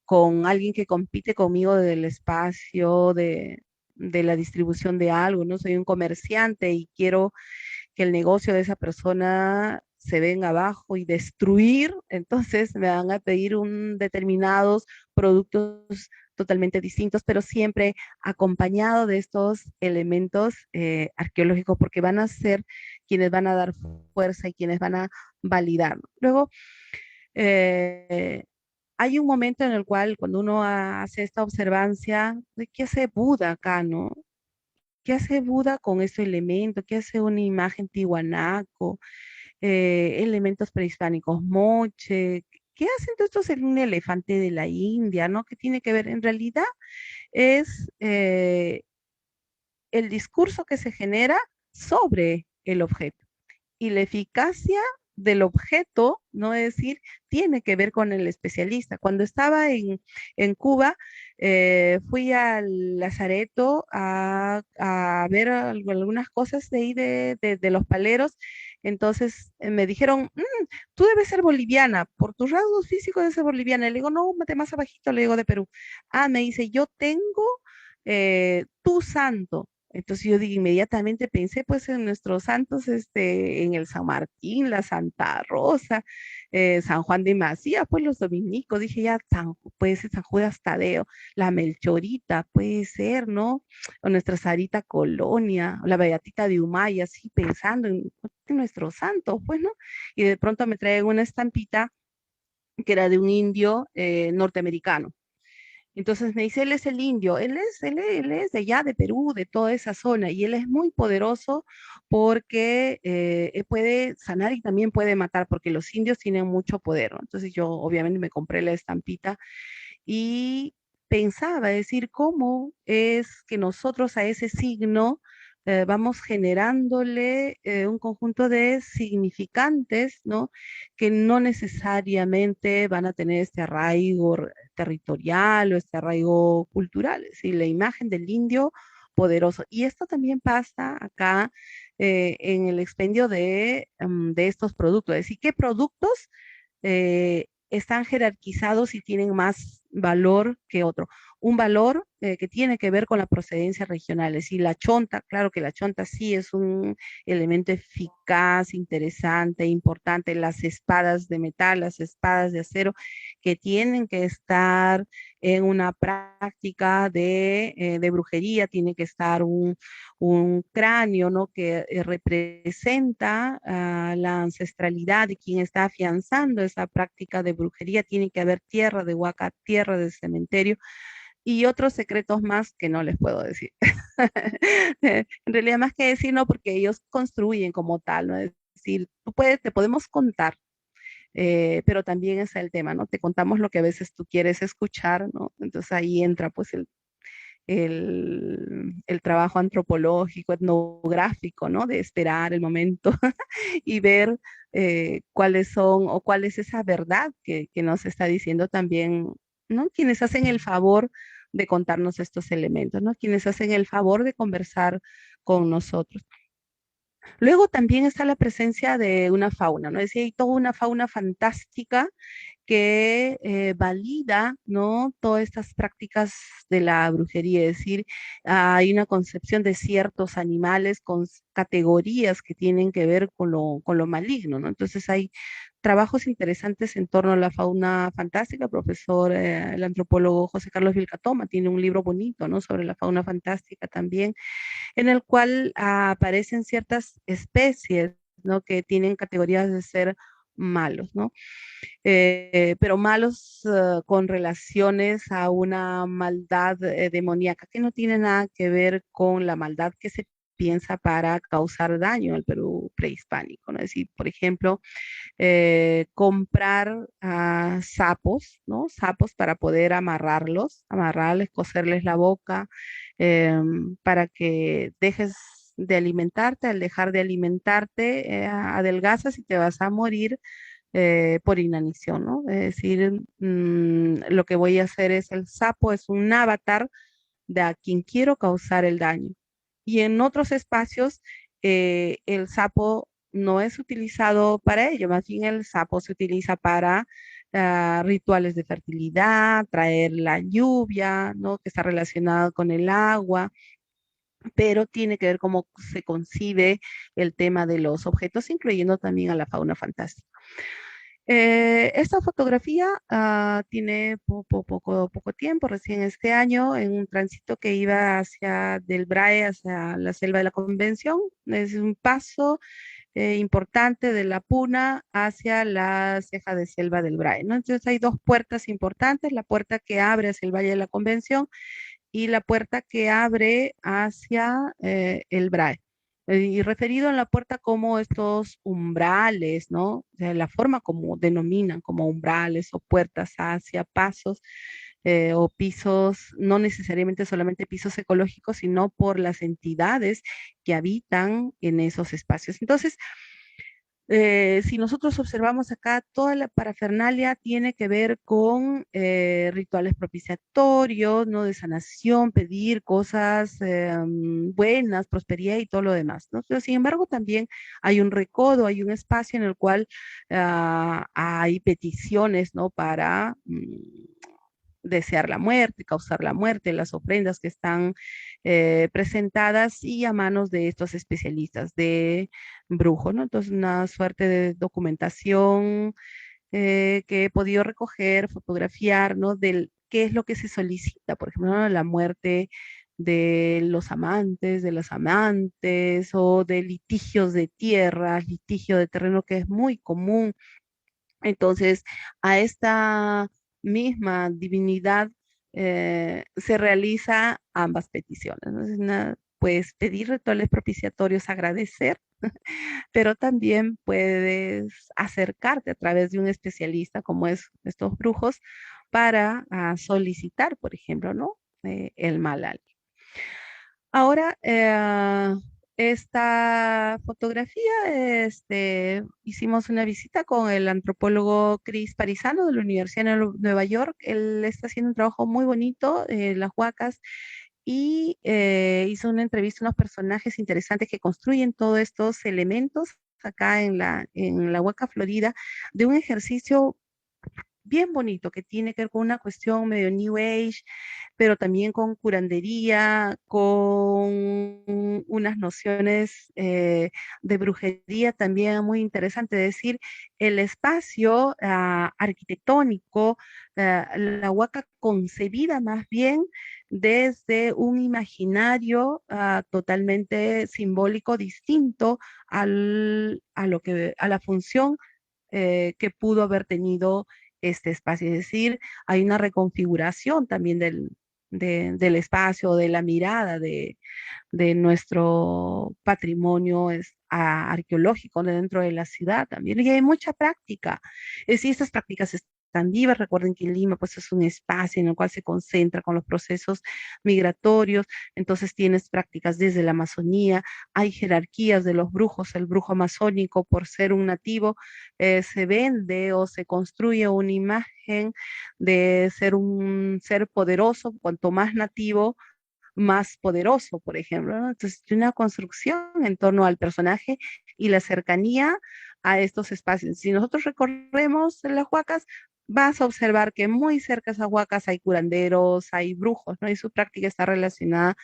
[SPEAKER 2] con alguien que compite conmigo del espacio, de la distribución de algo, ¿no? Soy un comerciante y quiero que el negocio de esa persona se venga abajo y destruir, entonces me van a pedir un determinados productos totalmente distintos, pero siempre acompañado de estos elementos arqueológicos, porque van a ser quienes van a dar fuerza y quienes van a validar. Luego, eh, hay un momento en el cual cuando uno hace esta observancia, ¿de qué hace Buda acá, no? ¿Qué hace Buda con ese elemento? ¿Qué hace una imagen tihuanaco? Elementos prehispánicos, moche. ¿Qué hacen todos estos en un elefante de la India, no? ¿Qué tiene que ver? En realidad es el discurso que se genera sobre el objeto y la eficacia del objeto, no es decir, tiene que ver con el especialista. Cuando estaba en Cuba, fui al Lazareto a ver algunas cosas de ahí de los paleros. Entonces me dijeron, tú debes ser boliviana, por tus rasgos físicos debes ser boliviana. Le digo, no, de más abajito, le digo de Perú. Ah, me dice, yo tengo tu santo. Entonces yo inmediatamente pensé pues en nuestros santos, en el San Martín, la Santa Rosa, San Juan de Macías, pues los dominicos, dije ya, puede ser San Judas Tadeo, la Melchorita, puede ser, ¿no? O nuestra Sarita Colonia, o la Beatita de Humay, así pensando en nuestros santos, pues, ¿no? Y de pronto me traen una estampita que era de un indio norteamericano. Entonces me dice, él es el indio, él es de allá, de Perú, de toda esa zona, y él es muy poderoso porque él puede sanar y también puede matar, porque los indios tienen mucho poder, ¿no? Entonces yo obviamente me compré la estampita y pensaba, decir, cómo es que nosotros a ese signo vamos generándole un conjunto de significantes, ¿no? Que no necesariamente van a tener este arraigo territorial o este arraigo cultural, es decir, la imagen del indio poderoso. Y esto también pasa acá en el expendio de estos productos, es decir, ¿qué productos están jerarquizados y tienen más valor que otro. Un valor que tiene que ver con la procedencia regional. Es decir, la chonta, claro que la chonta sí es un elemento eficaz, interesante, importante. Las espadas de metal, las espadas de acero, que tienen que estar en una práctica de brujería, tiene que estar un cráneo, ¿no? Que representa la ancestralidad de quien está afianzando esa práctica de brujería. Tiene que haber tierra de huaca, tierra de cementerio y otros secretos más que no les puedo decir. En realidad, más que decir, no, porque ellos construyen como tal, ¿no? Es decir, te podemos contar, pero también es el tema, ¿no? Te contamos lo que a veces tú quieres escuchar, ¿no? Entonces ahí entra pues el trabajo antropológico, etnográfico, ¿no? De esperar el momento y ver cuáles son o cuál es esa verdad que nos está diciendo también, ¿no? Quienes hacen el favor de contarnos estos elementos, ¿no? Quienes hacen el favor de conversar con nosotros. Luego también está la presencia de una fauna, ¿no? Es decir, hay toda una fauna fantástica que valida, ¿no? Todas estas prácticas de la brujería, es decir, hay una concepción de ciertos animales con categorías que tienen que ver con lo maligno, ¿no? Entonces hay trabajos interesantes en torno a la fauna fantástica. El profesor, el antropólogo José Carlos Vilcatoma tiene un libro bonito, ¿no? Sobre la fauna fantástica también, en el cual aparecen ciertas especies, ¿no? Que tienen categorías de ser malos, ¿no? Pero malos con relaciones a una maldad demoníaca que no tiene nada que ver con la maldad que se piensa para causar daño al Perú prehispánico, ¿no? Es decir, por ejemplo, comprar sapos, ¿no? Sapos para poder amarrarles, coserles la boca, para que dejes de alimentarte. Al dejar de alimentarte, adelgazas y te vas a morir por inanición, ¿no? Es decir, lo que voy a hacer es el sapo, es un avatar de a quien quiero causar el daño. Y en otros espacios, el sapo no es utilizado para ello, más bien el sapo se utiliza para rituales de fertilidad, traer la lluvia, ¿no? Que está relacionado con el agua, pero tiene que ver cómo se concibe el tema de los objetos, incluyendo también a la fauna fantástica. Esta fotografía tiene poco tiempo, recién este año, en un tránsito que iba hacia del BRAE, hacia la selva de la Convención. Es un paso importante de la Puna hacia la ceja de selva del BRAE, ¿no? Entonces hay dos puertas importantes, la puerta que abre hacia el Valle de la Convención y la puerta que abre hacia el BRAE. Y referido en la puerta como estos umbrales, ¿no? O sea, la forma como denominan como umbrales o puertas hacia pasos o pisos, no necesariamente solamente pisos ecológicos, sino por las entidades que habitan en esos espacios. Entonces, si nosotros observamos acá, toda la parafernalia tiene que ver con rituales propiciatorios, ¿no? De sanación, pedir cosas buenas, prosperidad y todo lo demás, ¿no? Pero sin embargo, también hay un recodo, hay un espacio en el cual hay peticiones, ¿no? Para desear la muerte, causar la muerte, las ofrendas que están presentadas y a manos de estos especialistas de brujo, ¿no? Entonces, una suerte de documentación que he podido recoger, fotografiar, ¿no? Del qué es lo que se solicita, por ejemplo, ¿no? La muerte de los amantes, de las amantes o de litigios de tierra, litigio de terreno que es muy común. Entonces, a esta misma divinidad se realiza ambas peticiones, ¿no? Puedes pedir rituales propiciatorios, agradecer, pero también puedes acercarte a través de un especialista como es estos brujos para solicitar, por ejemplo, ¿no? El mal a alguien. Ahora, esta fotografía, hicimos una visita con el antropólogo Chris Parisano de la Universidad de Nueva York. Él está haciendo un trabajo muy bonito en las huacas y hizo una entrevista a unos personajes interesantes que construyen todos estos elementos acá en la Huaca Florida de un ejercicio bien bonito que tiene que ver con una cuestión medio New Age, pero también con curandería, con unas nociones de brujería también muy interesante. Es decir, el espacio arquitectónico, la Huaca concebida más bien desde un imaginario totalmente simbólico distinto a la función que pudo haber tenido este espacio. Es decir, hay una reconfiguración también del espacio, de la mirada de nuestro patrimonio arqueológico dentro de la ciudad también. Y hay mucha práctica. Es decir, estas prácticas están vivas. Recuerden que Lima pues es un espacio en el cual se concentra con los procesos migratorios. Entonces tienes prácticas desde la Amazonía, hay jerarquías de los brujos. El brujo amazónico, por ser un nativo, se vende o se construye una imagen de ser un ser poderoso. Cuanto más nativo, más poderoso, por ejemplo, ¿no? Entonces, una construcción en torno al personaje y la cercanía a estos espacios. Si nosotros recorremos las Huacas, vas a observar que muy cerca de esas Huacas hay curanderos, hay brujos, ¿no? Y su práctica está relacionada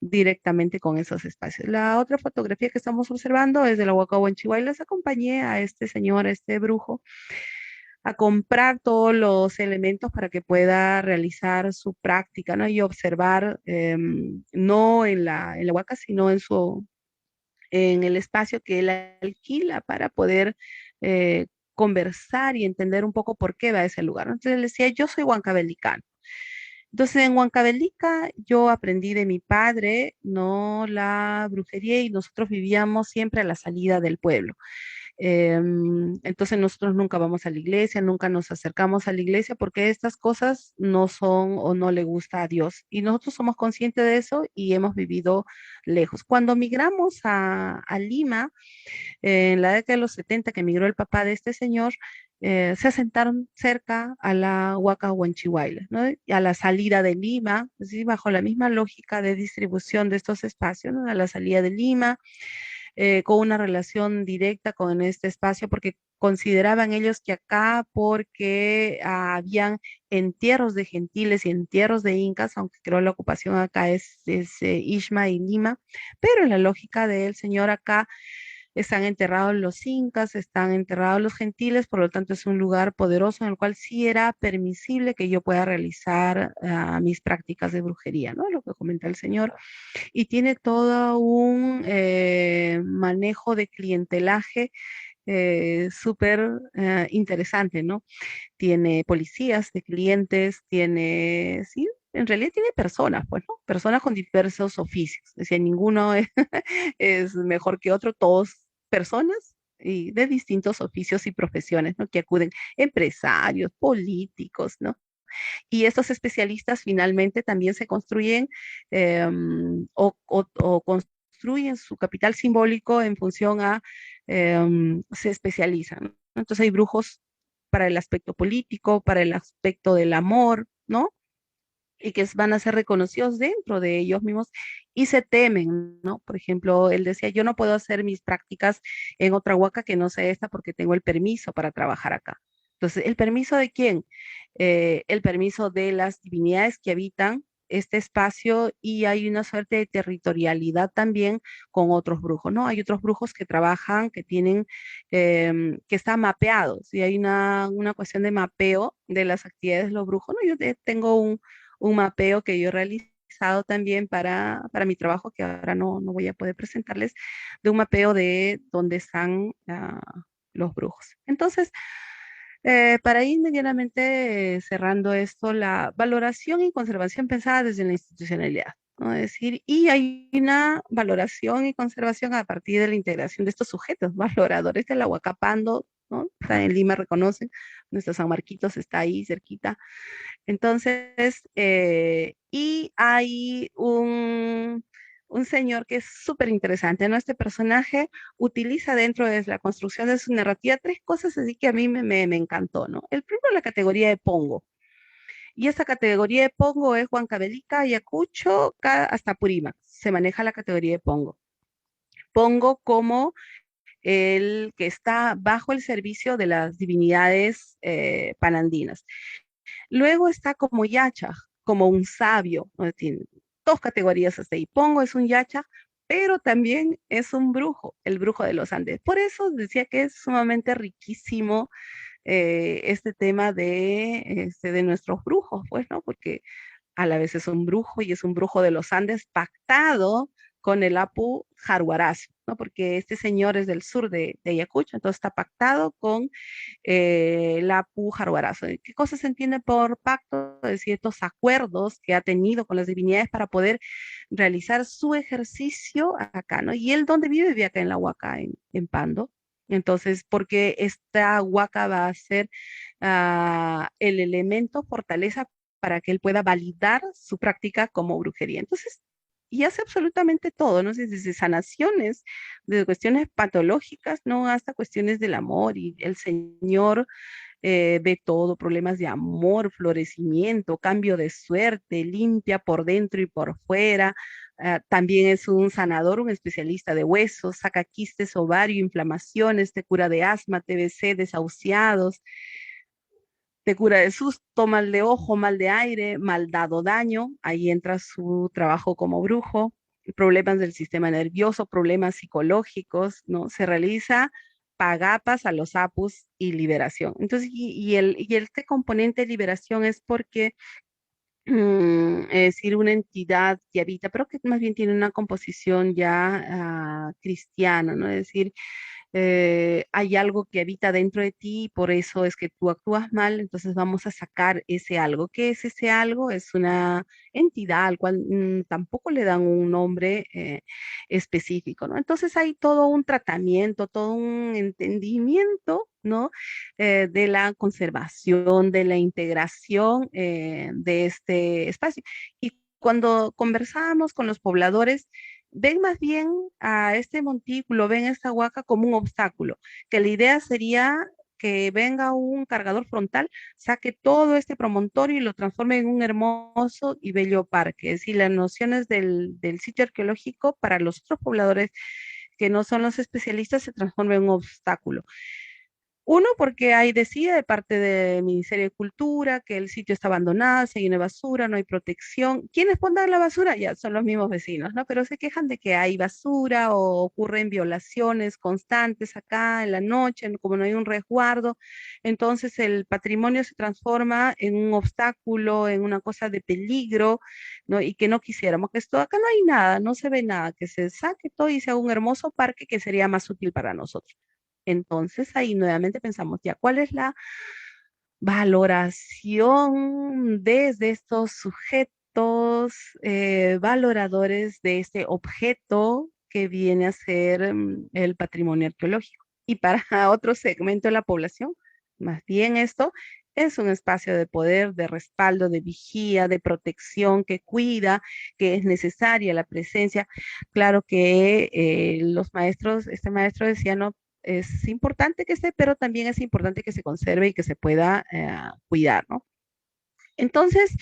[SPEAKER 2] directamente con esos espacios. La otra fotografía que estamos observando es de la Huaca Huanchihuay. Les acompañé a este señor, a este brujo, a comprar todos los elementos para que pueda realizar su práctica, ¿no? Y observar, no en la huaca, sino en el espacio que él alquila para poder conversar y entender un poco por qué va a ese lugar, ¿no? Entonces él decía, yo soy huancabelicano. Entonces en Huancavelica yo aprendí de mi padre, no la brujería, y nosotros vivíamos siempre a la salida del pueblo. Entonces nosotros nunca vamos a la iglesia, nunca nos acercamos a la iglesia porque estas cosas no son o no le gusta a Dios. Y nosotros somos conscientes de eso y hemos vivido lejos. Cuando migramos a Lima, en la década de los 70, que emigró el papá de este señor, se asentaron cerca a la Huaca Huanchihuayla, ¿no? Y a la salida de Lima, ¿sí? Bajo la misma lógica de distribución de estos espacios, ¿no? A la salida de Lima, con una relación directa con este espacio, porque consideraban ellos que acá, porque habían entierros de gentiles y entierros de incas, aunque creo la ocupación acá es Ishma y Lima, pero en la lógica del señor acá están enterrados los incas, están enterrados los gentiles, por lo tanto es un lugar poderoso en el cual sí era permisible que yo pueda realizar mis prácticas de brujería, ¿no? Lo que comenta el señor. Y tiene todo un manejo de clientelaje súper interesante, ¿no? Tiene policías de clientes, tiene, sí, en realidad tiene personas, pues, ¿no? Personas con diversos oficios. Es decir, ninguno es mejor que otro, todos personas y de distintos oficios y profesiones, ¿no? Que acuden, empresarios, políticos, ¿no? Y estos especialistas finalmente también se construyen o construyen su capital simbólico en función a, se especializan, ¿no? Entonces hay brujos para el aspecto político, para el aspecto del amor, ¿no? Y que van a ser reconocidos dentro de ellos mismos y se temen, ¿no? Por ejemplo, él decía, yo no puedo hacer mis prácticas en otra huaca que no sea esta porque tengo el permiso para trabajar acá. Entonces, ¿el permiso de quién? El permiso de las divinidades que habitan este espacio, y hay una suerte de territorialidad también con otros brujos, ¿no? Hay otros brujos que trabajan, que tienen, que están mapeados, y hay una cuestión de mapeo de las actividades de los brujos, ¿no? Tengo un mapeo que yo he realizado también para mi trabajo, que ahora no voy a poder presentarles, de un mapeo de dónde están los brujos. Entonces, para ir medianamente cerrando esto, la valoración y conservación pensada desde la institucionalidad, ¿no? Es decir, y hay una valoración y conservación a partir de la integración de estos sujetos valoradores de la Huacapando, ¿no? Está en Lima, reconocen, nuestro San Marquitos está ahí cerquita. Entonces, y hay un señor que es súper interesante, ¿no? Este personaje utiliza dentro de la construcción de su narrativa tres cosas así que a mí me encantó, ¿no? El primero, la categoría de Pongo. Y esta categoría de Pongo es Huancavelica, Ayacucho, hasta Purímac. Se maneja la categoría de Pongo. Pongo como el que está bajo el servicio de las divinidades panandinas. Luego está como yacha, como un sabio, ¿no? Tiene dos categorías hasta ahí. Pongo es un yacha, pero también es un brujo, el brujo de los Andes. Por eso decía que es sumamente riquísimo este tema de nuestros brujos, pues, ¿no? Porque a la vez es un brujo y es un brujo de los Andes pactado con el Apu Jaruarazo, ¿no? Porque este señor es del sur de Ayacucho, entonces está pactado con el Apu Jaruarazo. ¿Qué cosa se entiende por pacto? Es decir, estos acuerdos que ha tenido con las divinidades para poder realizar su ejercicio acá, ¿no? Y él, ¿dónde vive? Vive acá en la Huaca, en Pando. Entonces, porque esta huaca va a ser el elemento fortaleza para que él pueda validar su práctica como brujería. Entonces, y hace absolutamente todo, ¿no? Desde sanaciones, desde cuestiones patológicas, ¿no? Hasta cuestiones del amor. Y el Señor ve todo, problemas de amor, florecimiento, cambio de suerte, limpia por dentro y por fuera. También es un sanador, un especialista de huesos, saca quistes, ovario, inflamaciones, te cura de asma, TBC, desahuciados, te cura de susto, mal de ojo, mal de aire, mal dado daño. Ahí entra su trabajo como brujo, problemas del sistema nervioso, problemas psicológicos, ¿no? Se realiza pagapas a los apus y liberación. Entonces, y este componente de liberación es porque es decir, una entidad que habita, pero que más bien tiene una composición ya cristiana, ¿no? Es decir, hay algo que habita dentro de ti y por eso es que tú actúas mal, entonces vamos a sacar ese algo. ¿Qué es ese algo? Es una entidad al cual tampoco le dan un nombre específico, ¿no? Entonces hay todo un tratamiento, todo un entendimiento, ¿no? De la conservación, de la integración de este espacio. Y cuando conversábamos con los pobladores, ven más bien a este montículo, ven esta huaca como un obstáculo, que la idea sería que venga un cargador frontal, saque todo este promontorio y lo transforme en un hermoso y bello parque. Es decir, las nociones del sitio arqueológico para los otros pobladores que no son los especialistas se transforma en un obstáculo. Uno, porque hay decía de parte del Ministerio de Cultura que el sitio está abandonado, se llena de basura, no hay protección. ¿Quiénes ponen la basura? Ya son los mismos vecinos, ¿no? Pero se quejan de que hay basura o ocurren violaciones constantes acá en la noche, como no hay un resguardo. Entonces el patrimonio se transforma en un obstáculo, en una cosa de peligro, ¿no? Y que no quisiéramos que esto, acá no hay nada, no se ve nada, que se saque todo y sea un hermoso parque que sería más útil para nosotros. Entonces ahí nuevamente pensamos, ya, ¿cuál es la valoración desde estos sujetos valoradores de este objeto que viene a ser el patrimonio arqueológico? Y para otro segmento de la población, más bien esto es un espacio de poder, de respaldo, de vigía, de protección, que cuida, que es necesaria la presencia. Claro que los maestros, este maestro decía, no, es importante que esté, pero también es importante que se conserve y que se pueda cuidar, ¿no? Entonces,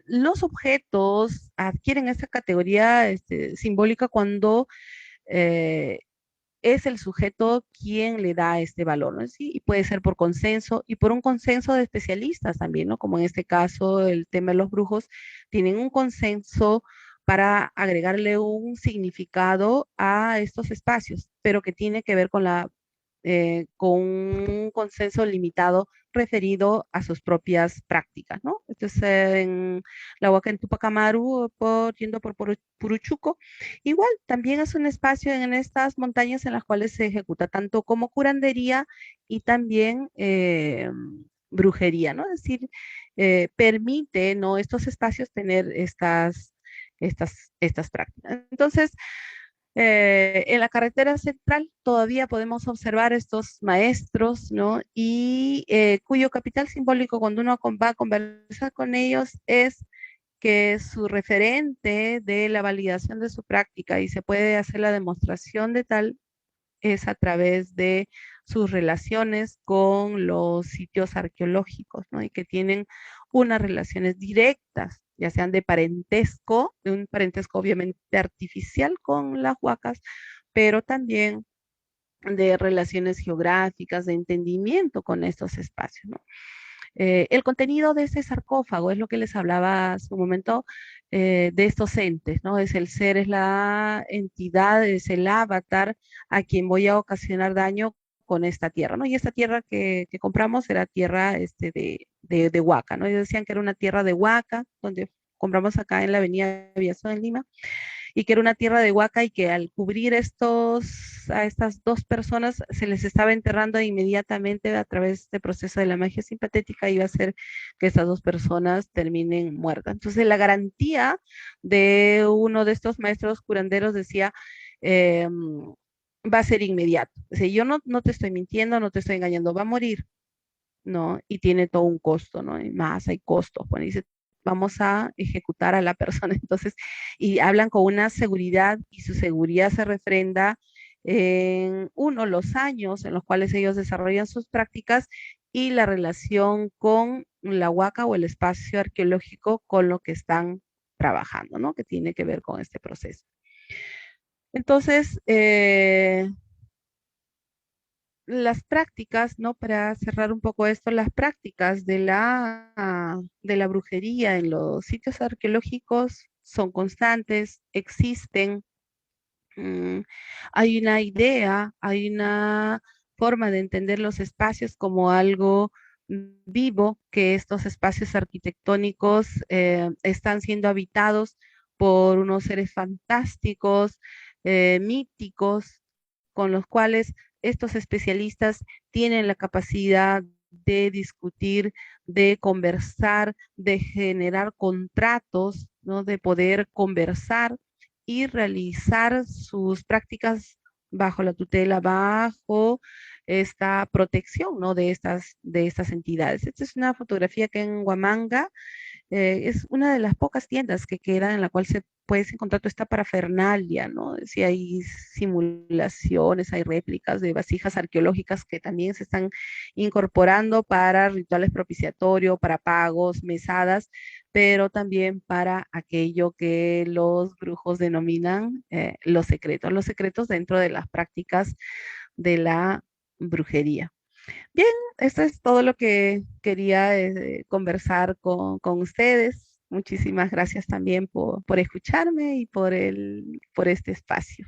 [SPEAKER 2] los objetos adquieren esta categoría simbólica cuando eh, es el sujeto quien le da este valor, ¿no? Sí, y puede ser por consenso y por un consenso de especialistas también, ¿no? Como en este caso, el tema de los brujos, tienen un consenso para agregarle un significado a estos espacios, pero que tiene que ver con un consenso limitado referido a sus propias prácticas, ¿no? Entonces, en la Huaca en Tupac Amaru, yendo por Puruchuco, igual también es un espacio en estas montañas en las cuales se ejecuta tanto como curandería y también brujería, ¿no? Es decir, permite, ¿no? Estos espacios tener estas prácticas. Entonces, en la carretera central todavía podemos observar estos maestros, ¿no? Y cuyo capital simbólico cuando uno va a conversar con ellos es que su referente de la validación de su práctica y se puede hacer la demostración de tal es a través de sus relaciones con los sitios arqueológicos, ¿no? Y que tienen unas relaciones directas, ya sean de parentesco, de un parentesco obviamente artificial con las huacas, pero también de relaciones geográficas, de entendimiento con estos espacios, ¿no? El contenido de este sarcófago es lo que les hablaba hace un momento, de estos entes, ¿no? Es el ser, es la entidad, es el avatar a quien voy a ocasionar daño con esta tierra, ¿no? Y esta tierra que compramos era tierra de Huaca, ¿no? Ellos decían que era una tierra de Huaca, donde compramos acá en la avenida Aviación en Lima, y que era una tierra de huaca y que al cubrir a estas dos personas se les estaba enterrando inmediatamente a través del proceso de la magia simpatética, iba a hacer que estas dos personas terminen muertas. Entonces la garantía de uno de estos maestros curanderos decía, va a ser inmediato. O sea, yo no te estoy mintiendo, no te estoy engañando, va a morir, ¿no? Y tiene todo un costo, ¿no? Y más hay costos. Bueno, dice, vamos a ejecutar a la persona. Entonces, y hablan con una seguridad y su seguridad se refrenda en uno, los años en los cuales ellos desarrollan sus prácticas y la relación con la huaca o el espacio arqueológico con lo que están trabajando, ¿no? Que tiene que ver con este proceso. Entonces, las prácticas, ¿no? Para cerrar un poco esto, las prácticas de la brujería en los sitios arqueológicos son constantes, existen, mm, hay una idea, hay una forma de entender los espacios como algo vivo, que estos espacios arquitectónicos están siendo habitados por unos seres fantásticos, míticos, con los cuales estos especialistas tienen la capacidad de discutir, de conversar, de generar contratos, ¿no? De poder conversar y realizar sus prácticas bajo la tutela, bajo esta protección, ¿no? De estas entidades. Esta es una fotografía que en Huamanga es una de las pocas tiendas que quedan en la cual se puedes encontrar toda esta parafernalia, ¿no? Si hay simulaciones, hay réplicas de vasijas arqueológicas que también se están incorporando para rituales propiciatorios, para pagos, mesadas, pero también para aquello que los brujos denominan los secretos dentro de las prácticas de la brujería. Bien, esto es todo lo que quería conversar con ustedes. Muchísimas gracias también por escucharme y por este espacio.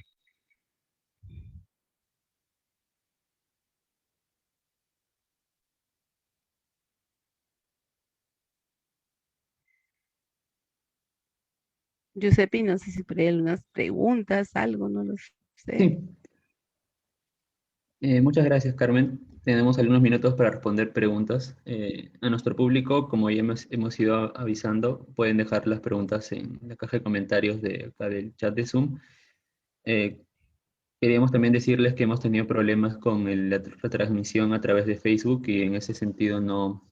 [SPEAKER 2] Giuseppe, no sé si por ahí algunas preguntas, algo, no lo sé.
[SPEAKER 1] Sí, muchas gracias, Carmen. Tenemos algunos minutos para responder preguntas. A nuestro público, como ya hemos ido avisando, pueden dejar las preguntas en la caja de comentarios de acá del chat de Zoom. Eh, Queríamos también decirles que hemos tenido problemas con la retransmisión a través de Facebook y en ese sentido no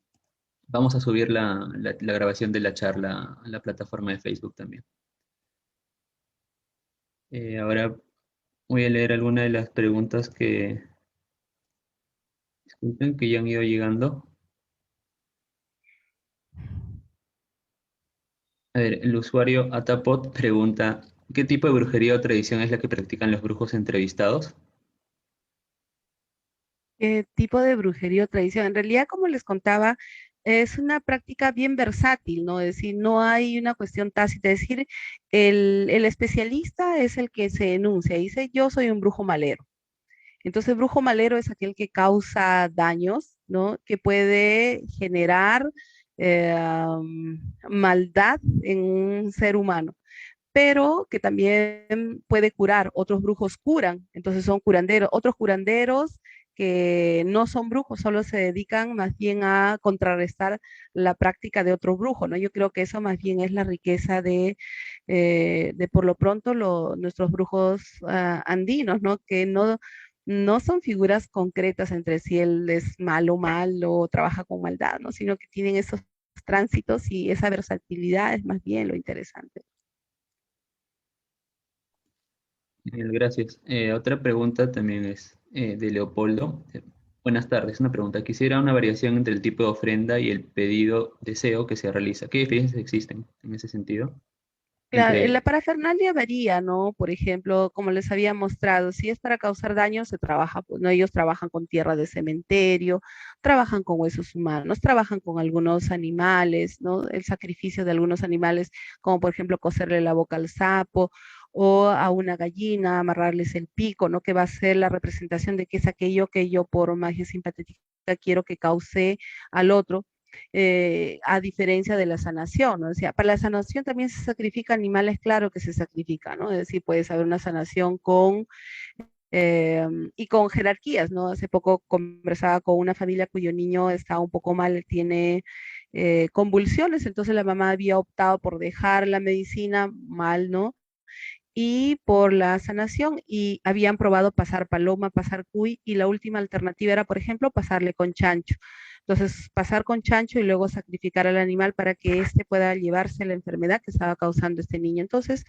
[SPEAKER 1] vamos a subir la grabación de la charla a la plataforma de Facebook también. Ahora voy a leer algunas de las preguntas disculpen, que ya han ido llegando. A ver, el usuario Atapot pregunta, ¿qué tipo de brujería o tradición es la que practican los brujos entrevistados?
[SPEAKER 2] ¿Qué tipo de brujería o tradición? En realidad, como les contaba, es una práctica bien versátil, ¿no? Es decir, no hay una cuestión tácita. Es decir, el especialista es el que se enuncia, dice, yo soy un brujo malero. Entonces, brujo malero es aquel que causa daños, ¿no? Que puede generar maldad en un ser humano, pero que también puede curar. Otros brujos curan, entonces son curanderos. Otros curanderos que no son brujos, solo se dedican más bien a contrarrestar la práctica de otro brujo, ¿no? Yo creo que eso más bien es la riqueza de por lo pronto, nuestros brujos andinos, ¿no? Que no son figuras concretas entre si él es malo, o trabaja con maldad, ¿no? Sino que tienen esos tránsitos y esa versatilidad es más bien lo interesante.
[SPEAKER 1] Bien, gracias. Otra pregunta también es de Leopoldo. Buenas tardes, una pregunta. Quisiera una variación entre el tipo de ofrenda y el pedido deseo que se realiza. ¿Qué diferencias existen en ese sentido?
[SPEAKER 2] Claro, la
[SPEAKER 1] entre...
[SPEAKER 2] parafernalia varía, ¿no? Por ejemplo, como les había mostrado, si es para causar daño, se trabaja, pues, ¿no? Ellos trabajan con tierra de cementerio, trabajan con huesos humanos, trabajan con algunos animales, ¿no? El sacrificio de algunos animales, como por ejemplo coserle la boca al sapo o a una gallina, amarrarles el pico, ¿no? Que va a ser la representación de qué es aquello que yo por magia simpatética quiero que cause al otro, a diferencia de la sanación, ¿no? O sea, para la sanación también se sacrifica animales, claro que se sacrifica, ¿no? Es decir, puede haber una sanación con, y con jerarquías, ¿no? Hace poco conversaba con una familia cuyo niño está un poco mal, tiene convulsiones, entonces la mamá había optado por dejar la medicina mal, ¿no? Y por la sanación y habían probado pasar paloma, pasar cuy y la última alternativa era, por ejemplo, pasarle con chancho. Entonces, pasar con chancho y luego sacrificar al animal para que éste pueda llevarse la enfermedad que estaba causando este niño. Entonces,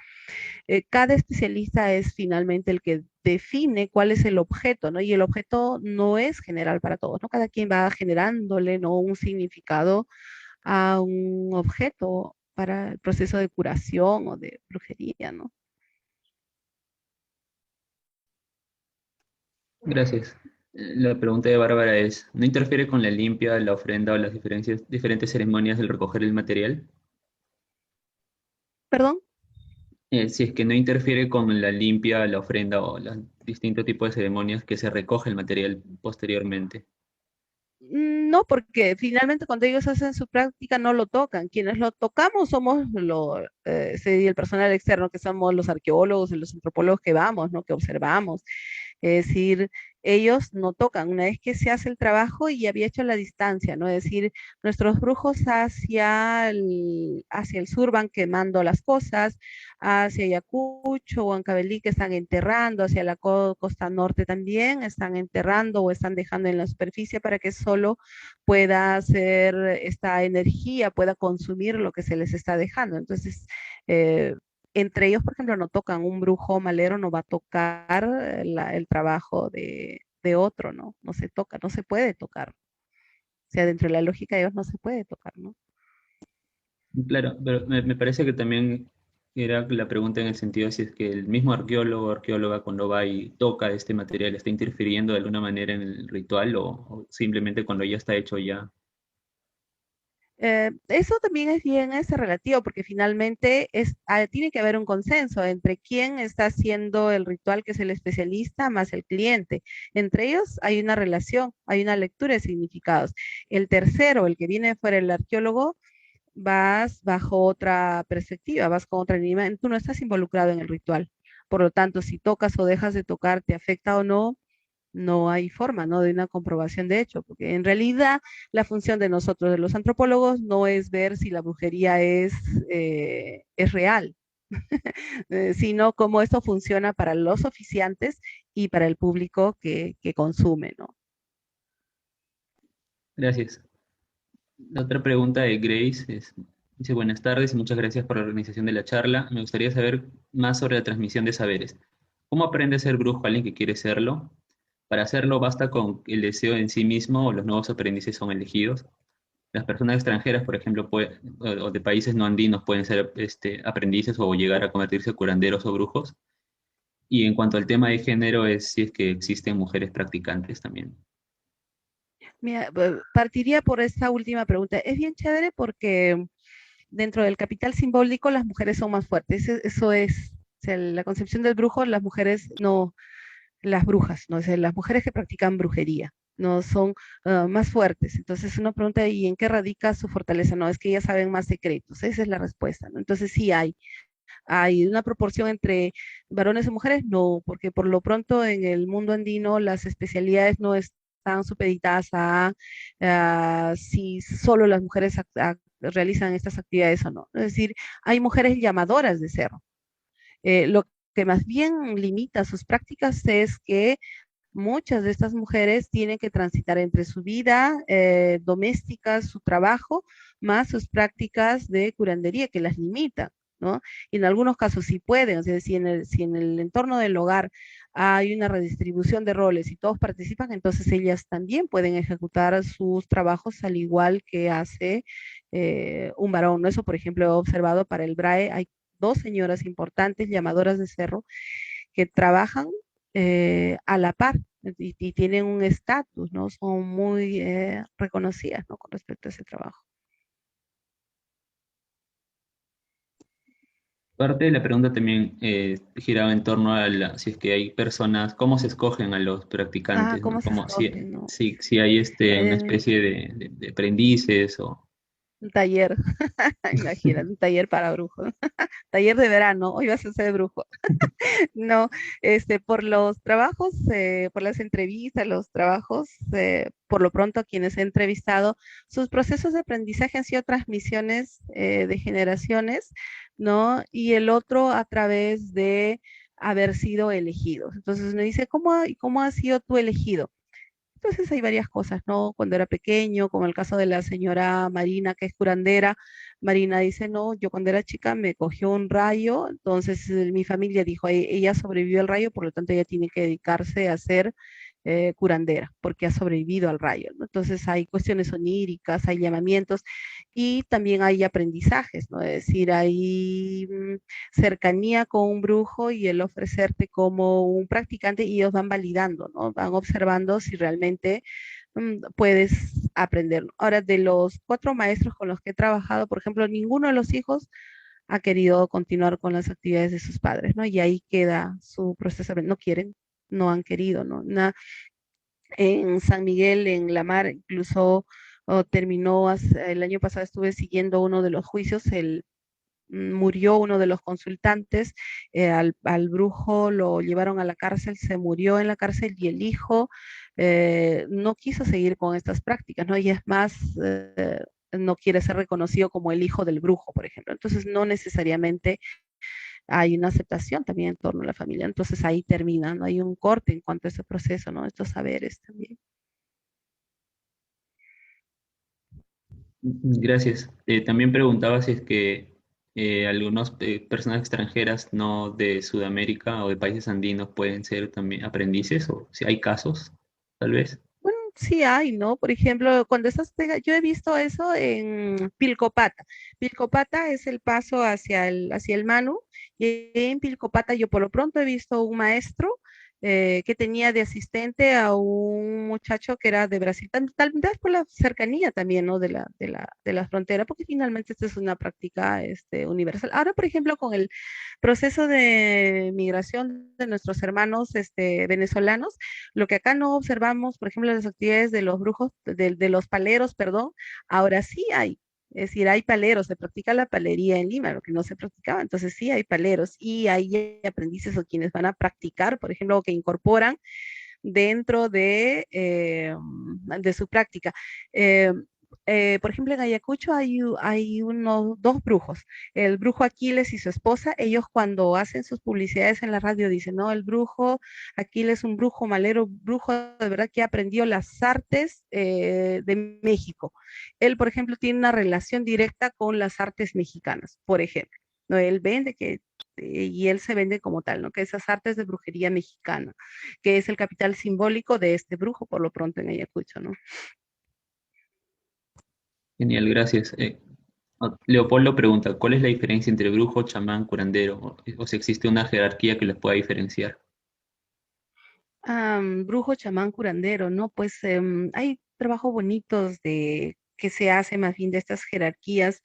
[SPEAKER 2] cada especialista es finalmente el que define cuál es el objeto, ¿no? Y el objeto no es general para todos, ¿no? Cada quien va generándole, ¿no? Un significado a un objeto para el proceso de curación o de brujería, ¿no?
[SPEAKER 1] Gracias. La pregunta de Bárbara es, ¿no interfiere con la limpia, la ofrenda o las diferentes ceremonias del recoger el material?
[SPEAKER 2] Perdón.
[SPEAKER 1] Si es que no interfiere con la limpia, la ofrenda o los distintos tipos de ceremonias que se recoge el material posteriormente.
[SPEAKER 2] No, porque finalmente cuando ellos hacen su práctica no lo tocan. Quienes lo tocamos somos el personal externo, que somos los arqueólogos y los antropólogos que vamos, ¿no? Que observamos. Es decir, ellos no tocan. Una vez que se hace el trabajo y había hecho la distancia, ¿no? Es decir, nuestros brujos hacia el sur van quemando las cosas, hacia Ayacucho o Ancabelí que están enterrando, hacia la costa norte también están enterrando o están dejando en la superficie para que solo pueda hacer esta energía, pueda consumir lo que se les está dejando. Entonces, eh, entre ellos, por ejemplo, no tocan, un brujo malero no va a tocar el trabajo de otro, ¿no? No se toca, no se puede tocar. O sea, dentro de la lógica de ellos no se puede tocar, ¿no?
[SPEAKER 1] Claro, pero me parece que también era la pregunta en el sentido de si es que el mismo arqueólogo o arqueóloga cuando va y toca este material está interfiriendo de alguna manera en el ritual o simplemente cuando ya está hecho ya.
[SPEAKER 2] Eso también es bien relativo porque finalmente tiene que haber un consenso entre quién está haciendo el ritual, que es el especialista, más el cliente. Entre ellos hay una relación, hay una lectura de significados. El tercero, el que viene fuera el arqueólogo, vas bajo otra perspectiva, vas con otra línea, tú no estás involucrado en el ritual. Por lo tanto, si tocas o dejas de tocar, te afecta o no, no hay forma, ¿no? De una comprobación de hecho, porque en realidad la función de nosotros, de los antropólogos, no es ver si la brujería es real, sino cómo esto funciona para los oficiantes y para el público que consume, ¿no?
[SPEAKER 1] Gracias. La otra pregunta de Grace es, dice, buenas tardes y muchas gracias por la organización de la charla. Me gustaría saber más sobre la transmisión de saberes. ¿Cómo aprende a ser brujo alguien que quiere serlo? Para hacerlo basta con el deseo en sí mismo o los nuevos aprendices son elegidos. Las personas extranjeras, por ejemplo, o de países no andinos pueden ser aprendices o llegar a convertirse en curanderos o brujos. Y en cuanto al tema de género, es si es que existen mujeres practicantes también.
[SPEAKER 2] Mira, partiría por esta última pregunta. Es bien chévere porque dentro del capital simbólico las mujeres son más fuertes. Eso es, o sea, la concepción del brujo, las mujeres no, las brujas, ¿no? O sea, las mujeres que practican brujería, ¿no? Son más fuertes. Entonces uno pregunta, ¿y en qué radica su fortaleza? No, es que ellas saben más secretos. Esa es la respuesta, ¿no? Entonces sí hay una proporción entre varones y mujeres, no, porque por lo pronto en el mundo andino las especialidades no están supeditadas a si solo las mujeres realizan estas actividades o no. Es decir, hay mujeres llamadoras de cerro. Lo que más bien limita sus prácticas es que muchas de estas mujeres tienen que transitar entre su vida doméstica, su trabajo, más sus prácticas de curandería que las limitan, ¿no? Y en algunos casos sí pueden, o sea, si en el entorno del hogar hay una redistribución de roles y todos participan, entonces ellas también pueden ejecutar sus trabajos al igual que hace un varón, ¿no? Eso, por ejemplo, he observado para el BRAE, hay dos señoras importantes, llamadoras de cerro, que trabajan a la par y tienen un estatus, ¿no? Son muy reconocidas, ¿no? Con respecto a ese trabajo.
[SPEAKER 1] Parte de la pregunta también giraba en torno a si es que hay personas, cómo se escogen a los
[SPEAKER 2] Ah,
[SPEAKER 1] practicantes, ¿no?
[SPEAKER 2] ¿cómo se
[SPEAKER 1] Como
[SPEAKER 2] escogen, no?
[SPEAKER 1] si hay una
[SPEAKER 2] Eh,
[SPEAKER 1] especie de aprendices o...
[SPEAKER 2] un taller, imagínate, un taller para brujos, taller de verano, hoy vas a ser brujo. No, por los trabajos, por las entrevistas, los trabajos, por lo pronto a quienes he entrevistado, sus procesos de aprendizaje han sido transmisiones de generaciones, ¿no? Y el otro a través de haber sido elegidos. Entonces me dice, ¿cómo has sido tú elegido? Entonces hay varias cosas, ¿no? Cuando era pequeño, como el caso de la señora Marina, que es curandera, Marina dice, no, yo cuando era chica me cogió un rayo, entonces mi familia dijo, ella sobrevivió al rayo, por lo tanto ella tiene que dedicarse a ser curandera, porque ha sobrevivido al rayo, ¿no? Entonces hay cuestiones oníricas, hay llamamientos y también hay aprendizajes, ¿no? Es decir, hay cercanía con un brujo y el ofrecerte como un practicante y ellos van validando, ¿no? Van observando si realmente puedes aprender. Ahora, de los cuatro maestros con los que he trabajado, por ejemplo, ninguno de los hijos ha querido continuar con las actividades de sus padres, ¿no? Y ahí queda su proceso, no quieren, no han querido, ¿no? En San Miguel, en La Mar, incluso terminó, el año pasado estuve siguiendo uno de los juicios, murió uno de los consultantes, al brujo lo llevaron a la cárcel, se murió en la cárcel y el hijo no quiso seguir con estas prácticas, ¿no? Y es más, no quiere ser reconocido como el hijo del brujo, por ejemplo. Entonces, no necesariamente hay una aceptación también en torno a la familia. Entonces, ahí termina, ¿no? Hay un corte en cuanto a ese proceso, ¿no? Estos saberes también.
[SPEAKER 1] Gracias. También preguntaba si es que algunas personas extranjeras no de Sudamérica o de países andinos pueden ser también aprendices o si hay casos, tal vez.
[SPEAKER 2] Bueno, sí hay, ¿no? Por ejemplo, cuando yo he visto eso en Pilcopata. Pilcopata es el paso hacia el Manu, y en Pilcopata yo por lo pronto he visto un maestro que tenía de asistente a un muchacho que era de Brasil, tal vez por la cercanía también, ¿no? De la frontera, porque finalmente esta es una práctica universal. Ahora, por ejemplo, con el proceso de migración de nuestros hermanos venezolanos, lo que acá no observamos, por ejemplo, las actividades de los brujos, de los paleros, perdón, ahora sí hay. Es decir, hay paleros, se practica la palería en Lima, lo que no se practicaba. Entonces sí hay paleros y hay aprendices o quienes van a practicar, por ejemplo, o que incorporan dentro de su práctica. Eh, por ejemplo, en Ayacucho hay unos dos brujos, el brujo Aquiles y su esposa. Ellos cuando hacen sus publicidades en la radio dicen, no, el brujo Aquiles, un brujo malero, brujo de verdad que aprendió las artes de México. Él, por ejemplo, tiene una relación directa con las artes mexicanas, por ejemplo. ¿No? Él vende y él se vende como tal, ¿no? Que esas artes de brujería mexicana, que es el capital simbólico de este brujo, por lo pronto en Ayacucho, ¿no?
[SPEAKER 1] Genial, gracias. Leopoldo pregunta, ¿cuál es la diferencia entre brujo, chamán, curandero? O si existe una jerarquía que los pueda diferenciar.
[SPEAKER 2] Brujo, chamán, curandero, ¿no? Pues hay trabajos bonitos que se hace más bien de estas jerarquías.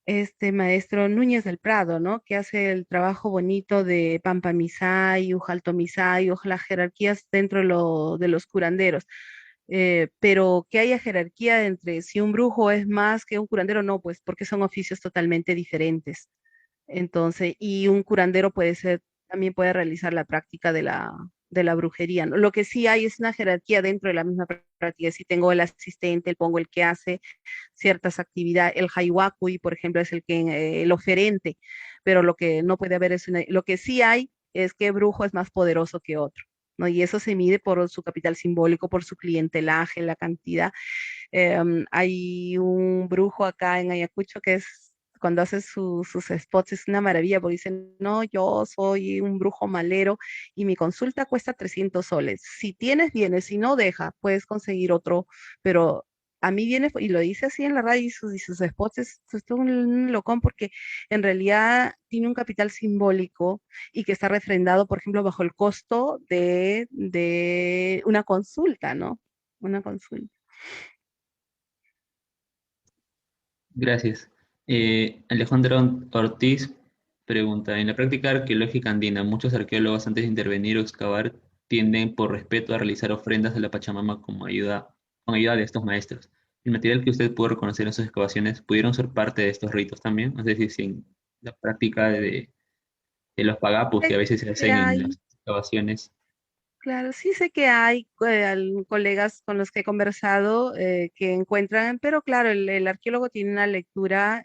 [SPEAKER 2] Este maestro Núñez del Prado, ¿no? Que hace el trabajo bonito de Pampa Misay, Ujalto Misay, las jerarquías dentro de los curanderos. Pero que haya jerarquía entre si un brujo es más que un curandero, no, pues porque son oficios totalmente diferentes. Entonces, y un curandero también puede realizar la práctica de la brujería, ¿no? Lo que sí hay es una jerarquía dentro de la misma práctica. Si tengo el asistente, pongo el que hace ciertas actividades, el haiwakui, por ejemplo, es el oferente, pero lo que no puede haber lo que sí hay es que brujo es más poderoso que otro. ¿No? Y eso se mide por su capital simbólico, por su clientelaje, la cantidad. Hay un brujo acá en Ayacucho que cuando hace sus spots es una maravilla, porque dicen, no, yo soy un brujo malero y mi consulta cuesta 300 soles. Si tienes, vienes, si no, deja, puedes conseguir otro, pero a mí viene, y lo dice así en la radio, y sus esposas, es un locón porque en realidad tiene un capital simbólico y que está refrendado, por ejemplo, bajo el costo de una consulta, ¿no? Una consulta.
[SPEAKER 1] Gracias. Alejandro Ortiz pregunta, en la práctica arqueológica andina, muchos arqueólogos antes de intervenir o excavar tienden por respeto a realizar ofrendas a la Pachamama con ayuda de estos maestros. ¿El material que usted pudo reconocer en sus excavaciones pudieron ser parte de estos ritos también? Es decir, sin la práctica de los pagapus que a veces se
[SPEAKER 2] Que
[SPEAKER 1] hacen en
[SPEAKER 2] hay,
[SPEAKER 1] las excavaciones.
[SPEAKER 2] claro, sí sé que hay colegas con los que he conversado que encuentran, pero claro, el arqueólogo tiene una lectura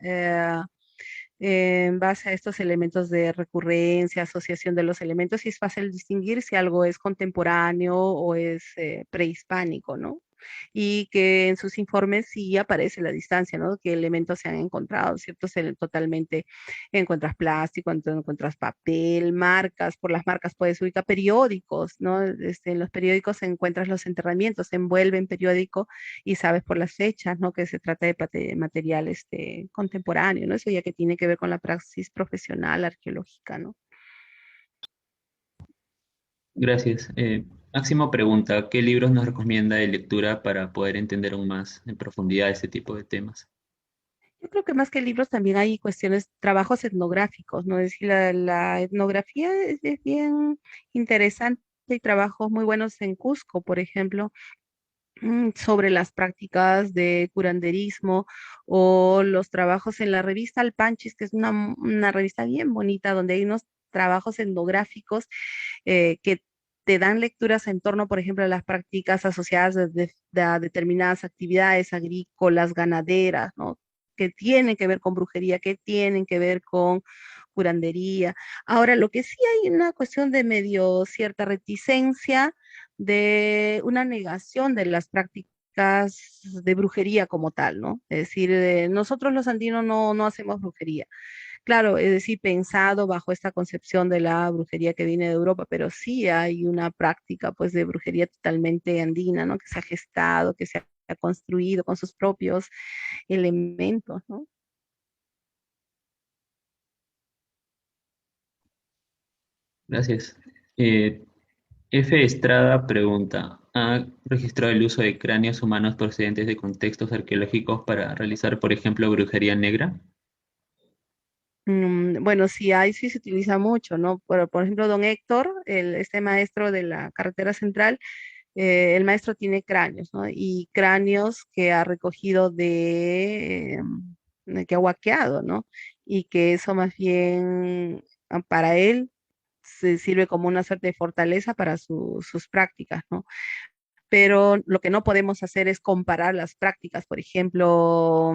[SPEAKER 2] en base a estos elementos de recurrencia, asociación de los elementos, y es fácil distinguir si algo es contemporáneo o es prehispánico, ¿no? Y que en sus informes sí aparece la distancia, ¿no? Qué elementos se han encontrado, ¿cierto? Totalmente encuentras plástico, encuentras papel, marcas, por las marcas puedes ubicar periódicos, ¿no? En los periódicos encuentras los enterramientos, se envuelve en periódico y sabes por las fechas, ¿no? Que se trata de material contemporáneo, ¿no? Eso ya que tiene que ver con la praxis profesional arqueológica, ¿no?
[SPEAKER 1] Gracias. Máximo pregunta, ¿qué libros nos recomienda de lectura para poder entender aún más en profundidad este tipo de temas?
[SPEAKER 2] Yo creo que más que libros también hay cuestiones, trabajos etnográficos, ¿no? Es decir, la etnografía es bien interesante. Hay trabajos muy buenos en Cusco, por ejemplo, sobre las prácticas de curanderismo o los trabajos en la revista Alpanchis, que es una revista bien bonita donde hay unos trabajos etnográficos que te dan lecturas en torno, por ejemplo, a las prácticas asociadas a determinadas actividades agrícolas, ganaderas, ¿no? Que tienen que ver con brujería, que tienen que ver con curandería. Ahora, lo que sí hay una cuestión de medio cierta reticencia, de una negación de las prácticas de brujería como tal, ¿no? Es decir, nosotros los andinos no hacemos brujería. Claro, es decir, pensado bajo esta concepción de la brujería que viene de Europa, pero sí hay una práctica pues de brujería totalmente andina, ¿no? Que se ha gestado, que se ha construido con sus propios elementos, ¿no?
[SPEAKER 1] Gracias. F. Estrada pregunta, ¿ha registrado el uso de cráneos humanos procedentes de contextos arqueológicos para realizar, por ejemplo, brujería negra?
[SPEAKER 2] Bueno, sí hay, sí se utiliza mucho, ¿no? Por ejemplo, don Héctor, este maestro de la carretera central, el maestro tiene cráneos, ¿no? Y cráneos que ha recogido que ha huaqueado, ¿no? Y que eso más bien para él se sirve como una suerte de fortaleza para sus prácticas, ¿no? Pero lo que no podemos hacer es comparar las prácticas, por ejemplo,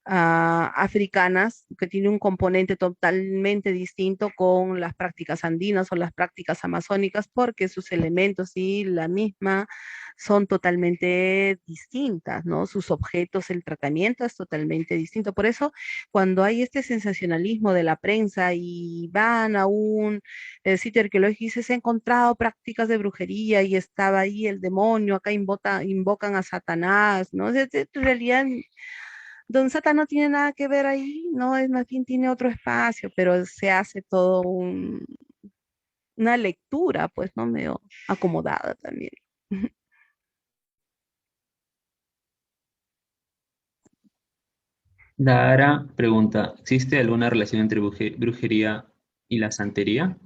[SPEAKER 2] africanas, que tiene un componente totalmente distinto con las prácticas andinas o las prácticas amazónicas, porque sus elementos y la misma son totalmente distintas, ¿no? Sus objetos, el tratamiento es totalmente distinto. Por eso, cuando hay este sensacionalismo de la prensa y van a un el sitio arqueológico dice, se ha encontrado prácticas de brujería y estaba ahí el demonio, acá invocan a Satanás, ¿no? En realidad, don Satán no tiene nada que ver ahí, ¿no? Es más bien tiene otro espacio, pero se hace todo una lectura, pues, ¿no? Medio acomodada también.
[SPEAKER 1] Dara pregunta, ¿existe alguna relación entre brujería y la santería?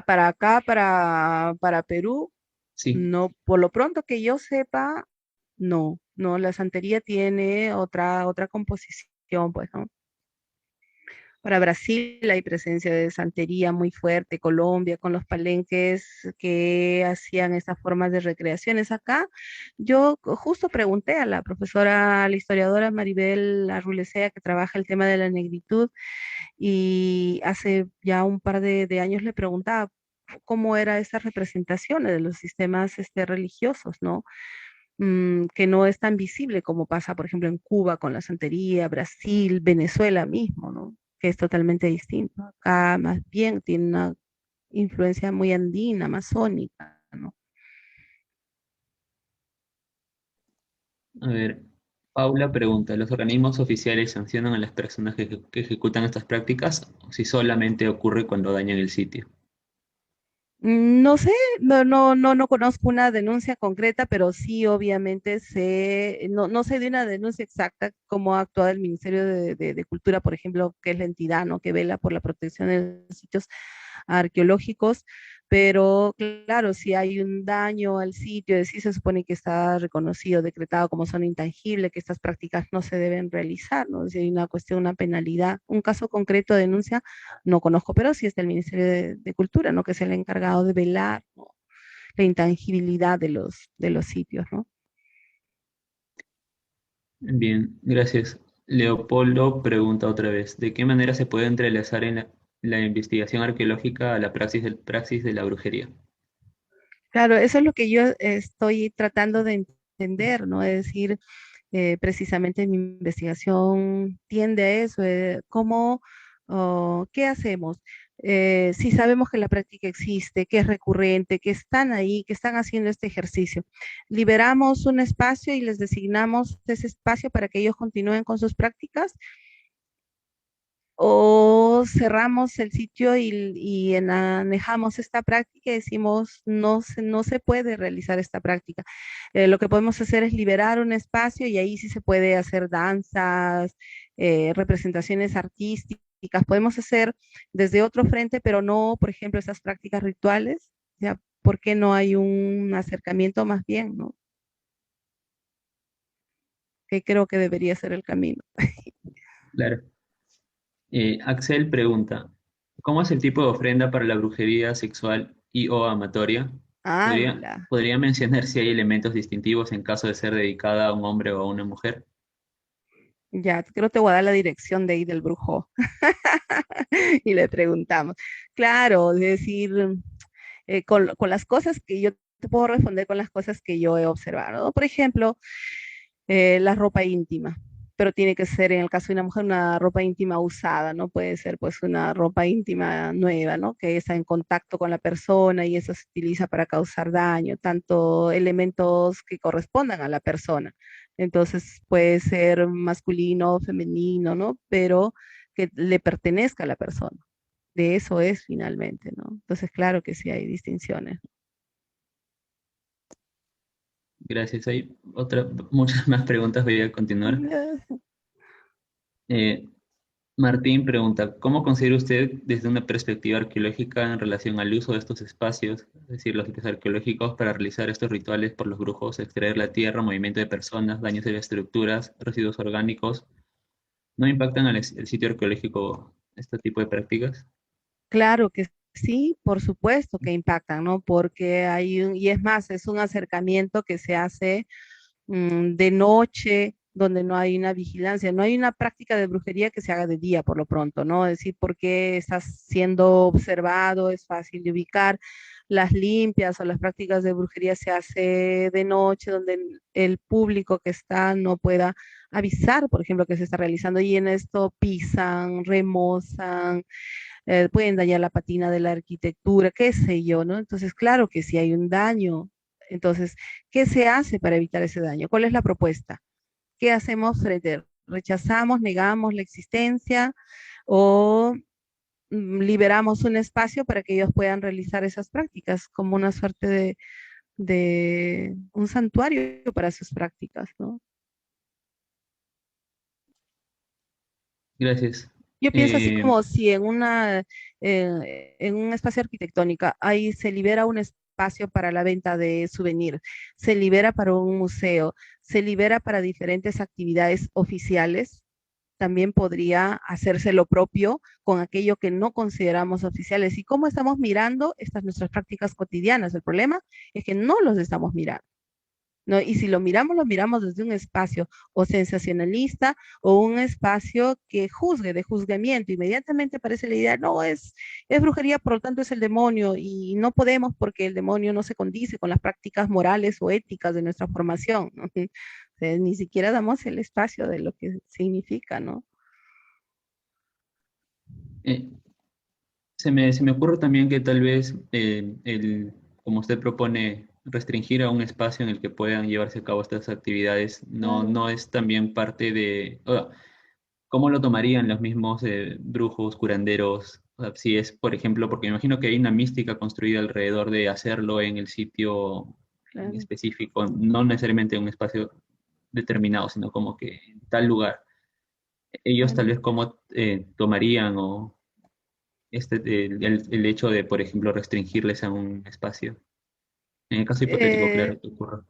[SPEAKER 2] Para acá, para Perú,
[SPEAKER 1] Sí.
[SPEAKER 2] no, por lo pronto que yo sepa, no, la santería tiene otra composición, pues, ¿no? Para Brasil hay presencia de santería muy fuerte, Colombia con los palenques que hacían estas formas de recreaciones acá. Yo justo pregunté a la profesora, a la historiadora Maribel Arrulecea, que trabaja el tema de la negritud, y hace ya un par de años le preguntaba cómo eran esas representaciones de los sistemas religiosos, ¿no? Que no es tan visible como pasa, por ejemplo, en Cuba con la santería, Brasil, Venezuela mismo, ¿no? Que es totalmente distinto. Acá más bien tiene una influencia muy andina, amazónica, ¿no?
[SPEAKER 1] A ver, Paula pregunta, ¿los organismos oficiales sancionan a las personas que ejecutan estas prácticas o si solamente ocurre cuando dañan el sitio?
[SPEAKER 2] No sé, no conozco una denuncia concreta, pero sí obviamente sé, no sé de una denuncia exacta cómo ha actuado el Ministerio de Cultura, por ejemplo, que es la entidad, ¿no? Que vela por la protección de los sitios arqueológicos, pero claro, si hay un daño al sitio, sí se supone que está reconocido, decretado como zona intangible, que estas prácticas no se deben realizar, ¿no? Si hay una cuestión, una penalidad, un caso concreto de denuncia, no conozco, pero sí está el Ministerio de Cultura, ¿no? Que es el encargado de velar, ¿no? La intangibilidad de los sitios, ¿no?
[SPEAKER 1] Bien, gracias. Leopoldo pregunta otra vez, ¿de qué manera se puede entrelazar en la investigación arqueológica a la praxis de la brujería?
[SPEAKER 2] Claro, eso es lo que yo estoy tratando de entender, ¿no? Es decir, precisamente mi investigación tiende a eso, cómo, qué hacemos. Si sabemos que la práctica existe, que es recurrente, que están ahí, que están haciendo este ejercicio, liberamos un espacio y les designamos ese espacio para que ellos continúen con sus prácticas o cerramos el sitio y anejamos esta práctica y decimos no se puede realizar esta práctica. Lo que podemos hacer es liberar un espacio y ahí sí se puede hacer danzas, representaciones artísticas, podemos hacer desde otro frente, pero no, por ejemplo, esas prácticas rituales, ya, ¿por qué no hay un acercamiento más bien, ¿no? Que creo que debería ser el camino.
[SPEAKER 1] Claro. Axel pregunta, ¿cómo es el tipo de ofrenda para la brujería sexual y o amatoria?
[SPEAKER 2] ¡Hala!
[SPEAKER 1] ¿Podría mencionar si hay elementos distintivos en caso de ser dedicada a un hombre o a una mujer?
[SPEAKER 2] Ya, creo que te voy a dar la dirección de ahí del brujo. Y le preguntamos. Claro, es decir, con las cosas que yo te puedo responder con las cosas que yo he observado, ¿no? Por ejemplo, la ropa íntima, pero tiene que ser en el caso de una mujer una ropa íntima usada, no puede ser pues una ropa íntima nueva, ¿no? Que está en contacto con la persona y eso se utiliza para causar daño, tanto elementos que correspondan a la persona. Entonces puede ser masculino, femenino, ¿no? Pero que le pertenezca a la persona. De eso es finalmente, ¿no? Entonces, claro que sí hay distinciones.
[SPEAKER 1] Gracias. Hay muchas más preguntas, voy a continuar. Eh, Martín pregunta, ¿cómo considera usted desde una perspectiva arqueológica en relación al uso de estos espacios, es decir, los sitios arqueológicos, para realizar estos rituales por los brujos, extraer la tierra, movimiento de personas, daños de las estructuras, residuos orgánicos? ¿No impactan el sitio arqueológico este tipo de prácticas?
[SPEAKER 2] Claro que sí, por supuesto que impactan, ¿no? Porque y es más, es un acercamiento que se hace de noche, donde no hay una vigilancia, no hay una práctica de brujería que se haga de día, por lo pronto, ¿no? Es decir, porque estás siendo observado, es fácil de ubicar. Las limpias o las prácticas de brujería se hace de noche, donde el público que está no pueda avisar, por ejemplo, que se está realizando y en esto pisan, remozan, pueden dañar la patina de la arquitectura, qué sé yo, ¿no? Entonces, claro que si hay un daño. Entonces, ¿qué se hace para evitar ese daño? ¿Cuál es la propuesta? ¿Qué hacemos frente? ¿Rechazamos, negamos la existencia o liberamos un espacio para que ellos puedan realizar esas prácticas como una suerte de un santuario para sus prácticas, ¿no?
[SPEAKER 1] Gracias.
[SPEAKER 2] Yo pienso así
[SPEAKER 1] Eh,
[SPEAKER 2] como si en un espacio arquitectónico ahí se libera un espacio para la venta de souvenirs, se libera para un museo, se libera para diferentes actividades oficiales, también podría hacerse lo propio con aquello que no consideramos oficiales. ¿Y cómo estamos mirando estas nuestras prácticas cotidianas? El problema es que no los estamos mirando. ¿No? Y si lo miramos desde un espacio o sensacionalista o un espacio que juzgue, de juzgamiento. Inmediatamente aparece la idea, no, es brujería, por lo tanto es el demonio y no podemos porque el demonio no se condice con las prácticas morales o éticas de nuestra formación, ¿no? O sea, ni siquiera damos el espacio de lo que significa, ¿no?
[SPEAKER 1] eh, se me ocurre también que tal vez, como usted propone, restringir a un espacio en el que puedan llevarse a cabo estas actividades
[SPEAKER 2] Claro.
[SPEAKER 1] no es también parte de, o sea, ¿cómo lo tomarían los mismos brujos, curanderos? O sea, si es, por ejemplo, porque me imagino que hay una mística construida alrededor de hacerlo en el sitio en
[SPEAKER 2] Claro.
[SPEAKER 1] específico, no necesariamente en un espacio determinado, sino como que en tal lugar. Ellos tal
[SPEAKER 2] Claro.
[SPEAKER 1] vez cómo tomarían o el hecho de, por ejemplo, restringirles a un espacio. En el caso hipotético,
[SPEAKER 2] Eh,
[SPEAKER 1] claro, que ocurra.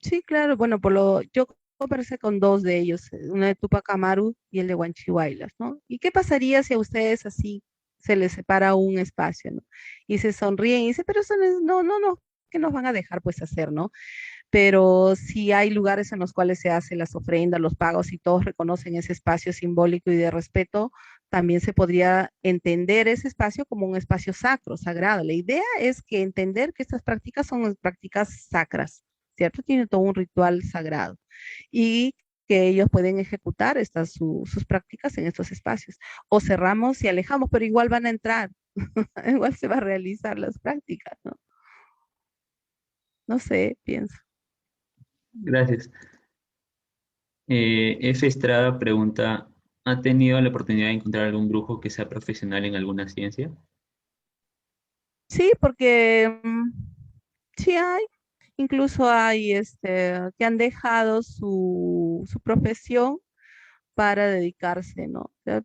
[SPEAKER 2] sí, claro, bueno, yo conversé con dos de ellos, uno de Tupac Amaru y el de Huanchihuaylas, ¿no? ¿Y qué pasaría si a ustedes así se les separa un espacio, ¿no? Y se sonríen y dicen, pero eso no, ¿qué nos van a dejar pues hacer, ¿no? Pero si hay lugares en los cuales se hacen las ofrendas, los pagos y todos reconocen ese espacio simbólico y de respeto, también se podría entender ese espacio como un espacio sacro, sagrado. La idea es que entender que estas prácticas son prácticas sacras, ¿cierto? Tiene todo un ritual sagrado y que ellos pueden ejecutar sus prácticas en estos espacios. O cerramos y alejamos, pero igual van a entrar, igual se va a realizar las prácticas, ¿no? No sé, pienso.
[SPEAKER 1] Gracias. F. Estrada pregunta, ¿ha tenido la oportunidad de encontrar algún brujo que sea profesional en alguna ciencia?
[SPEAKER 2] Sí, porque sí hay, incluso hay que han dejado su profesión para dedicarse, ¿no? O sea,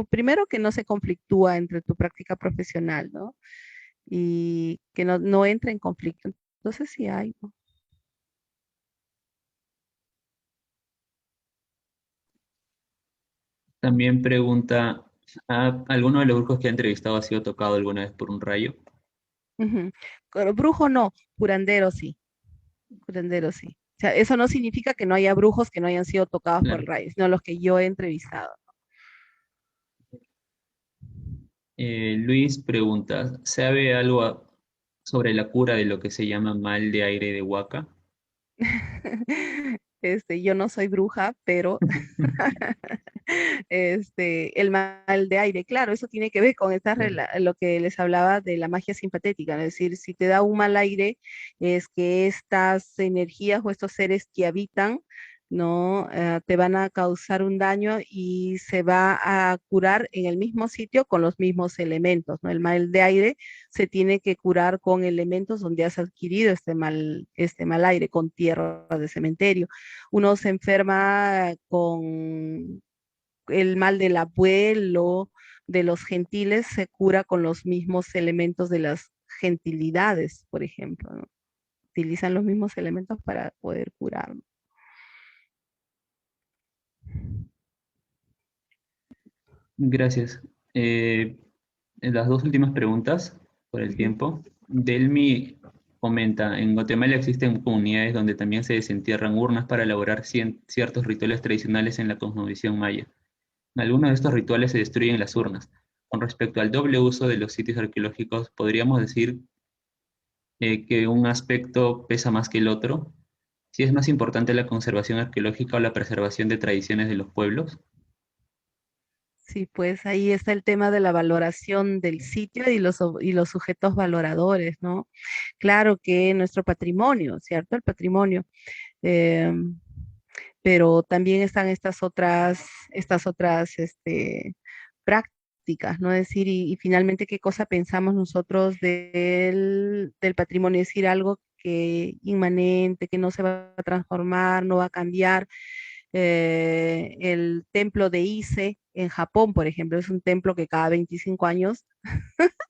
[SPEAKER 2] primero que no se conflictúa entre tu práctica profesional, ¿no? Y que no entra en conflicto. Entonces sí hay, ¿no?
[SPEAKER 1] También pregunta, ¿alguno de los brujos que ha entrevistado ha sido tocado alguna vez por un rayo?
[SPEAKER 2] Ujú. Pero brujo no, curandero sí, curandero sí. O sea, eso no significa que no haya brujos que no hayan sido tocados por
[SPEAKER 1] Claro.
[SPEAKER 2] rayos, no los que yo he entrevistado.
[SPEAKER 1] Luis pregunta, ¿sabe algo sobre la cura de lo que se llama mal de aire de Huaca?
[SPEAKER 2] Yo no soy bruja, pero el mal de aire, claro, eso tiene que ver con
[SPEAKER 1] Claro.
[SPEAKER 2] lo que les hablaba de la magia simpatética, ¿no? Es decir, si te da un mal aire, es que estas energías o estos seres que habitan, ¿no? Te van a causar un daño y se va a curar en el mismo sitio con los mismos elementos, ¿no? El mal de aire se tiene que curar con elementos donde has adquirido este mal aire, con tierra de cementerio. Uno se enferma con el mal del abuelo, de los gentiles, se cura con los mismos elementos de las gentilidades, por ejemplo, ¿no? Utilizan los mismos elementos para poder curar.
[SPEAKER 1] Gracias. Eh, en las dos últimas preguntas, por el
[SPEAKER 2] Ujú.
[SPEAKER 1] tiempo. Delmi comenta, en Guatemala existen comunidades donde también se desentierran urnas para elaborar ciertos rituales tradicionales en la cosmovisión maya. En algunos de estos rituales se destruyen las urnas. Con respecto al doble uso de los sitios arqueológicos, podríamos decir que un aspecto pesa más que el otro. Si es más importante la conservación arqueológica o la preservación de tradiciones de los pueblos.
[SPEAKER 2] Sí, pues ahí está el tema de la valoración del sitio y los sujetos valoradores, ¿no? Claro que nuestro patrimonio, ¿cierto? El patrimonio. eh, pero también están estas otras prácticas, ¿no? Es decir, y finalmente, ¿qué cosa pensamos nosotros del patrimonio? Es decir, algo que inmanente, que no se va a transformar, no va a cambiar. El templo de Ise en Japón, por ejemplo, es un templo que cada 25 años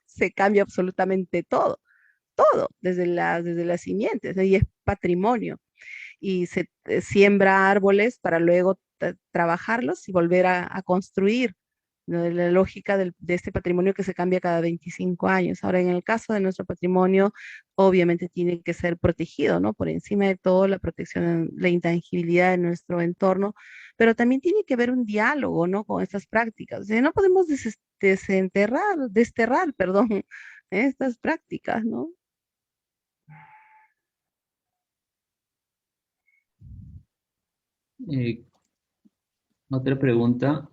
[SPEAKER 2] se cambia absolutamente todo, todo, desde las simientes, ¿no? Y es patrimonio y se siembra árboles para luego trabajarlos y volver a construir, ¿no? La lógica de este patrimonio que se cambia cada 25 años. Ahora, en el caso de nuestro patrimonio, obviamente tiene que ser protegido, ¿no? Por encima de todo, la protección, la intangibilidad de nuestro entorno, pero también tiene que haber un diálogo, ¿no? Con estas prácticas. O sea, no podemos desterrar, perdón, estas prácticas, ¿no?
[SPEAKER 1] Eh, Otra pregunta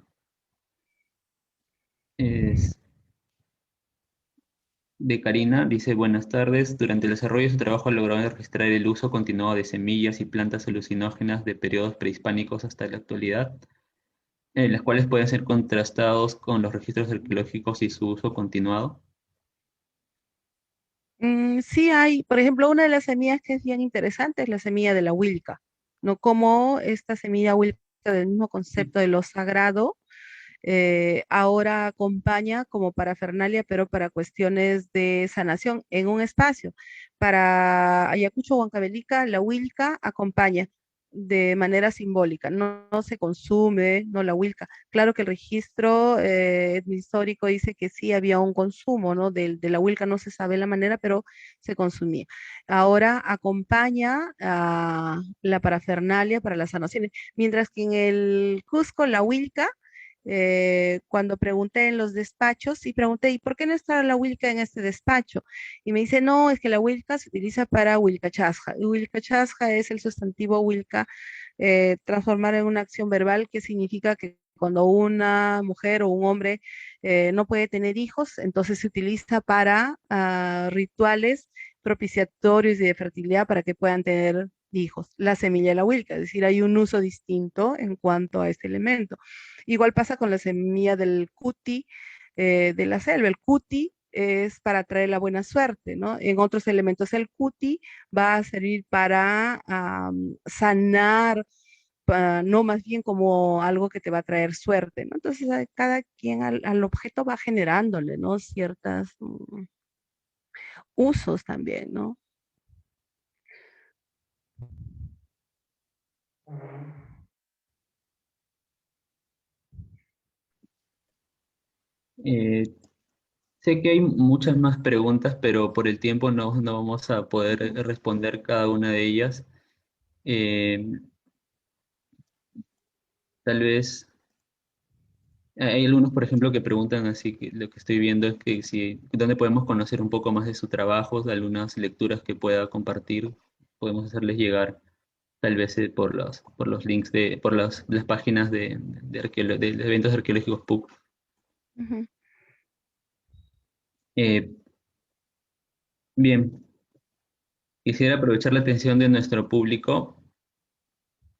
[SPEAKER 1] es, de Karina, dice, buenas tardes. Durante el desarrollo de su trabajo ha logrado registrar el uso continuado de semillas y plantas alucinógenas de periodos prehispánicos hasta la actualidad, las cuales pueden ser contrastados con los registros arqueológicos y su uso continuado.
[SPEAKER 2] Sí hay, por ejemplo, una de las semillas que es bien interesante es la semilla de la huilca, ¿no? Como esta semilla huilca del mismo concepto de lo sagrado, ahora acompaña como parafernalia, pero para cuestiones de sanación en un espacio. Para Ayacucho, Huancavelica, la huilca acompaña de manera simbólica, no se consume, no la huilca. Claro que el registro histórico dice que sí había un consumo, ¿no? De la huilca no se sabe la manera, pero se consumía. Ahora acompaña a la parafernalia para las sanaciones, mientras que en el Cusco la huilca cuando pregunté en los despachos y pregunté, ¿y por qué no está la huilca en este despacho? Y me dice, no, es que la huilca se utiliza para huilcachasja. Y huilcachasja es el sustantivo huilca, transformar en una acción verbal que significa que cuando una mujer o un hombre no puede tener hijos, entonces se utiliza para rituales propiciatorios y de fertilidad para que puedan tener hijos. La semilla de la huilca, es decir, hay un uso distinto en cuanto a este elemento. Igual pasa con la semilla del cuti de la selva. El cuti es para traer la buena suerte, ¿no? En otros elementos el cuti va a servir para sanar, no más bien como algo que te va a traer suerte, ¿no? Entonces cada quien al objeto va generándole, ¿no? Ciertas usos también, ¿no?
[SPEAKER 1] Eh, Sé que hay muchas más preguntas, pero por el tiempo no vamos a poder responder cada una de ellas. Eh, Tal vez hay algunos, por ejemplo, que preguntan así, que lo que estoy viendo es que si, ¿dónde podemos conocer un poco más de su trabajo, de algunas lecturas que pueda compartir? Podemos hacerles llegar, tal vez por los links por las páginas de eventos arqueológicos PUC.
[SPEAKER 2] Ujú.
[SPEAKER 1] Eh, Bien, quisiera aprovechar la atención de nuestro público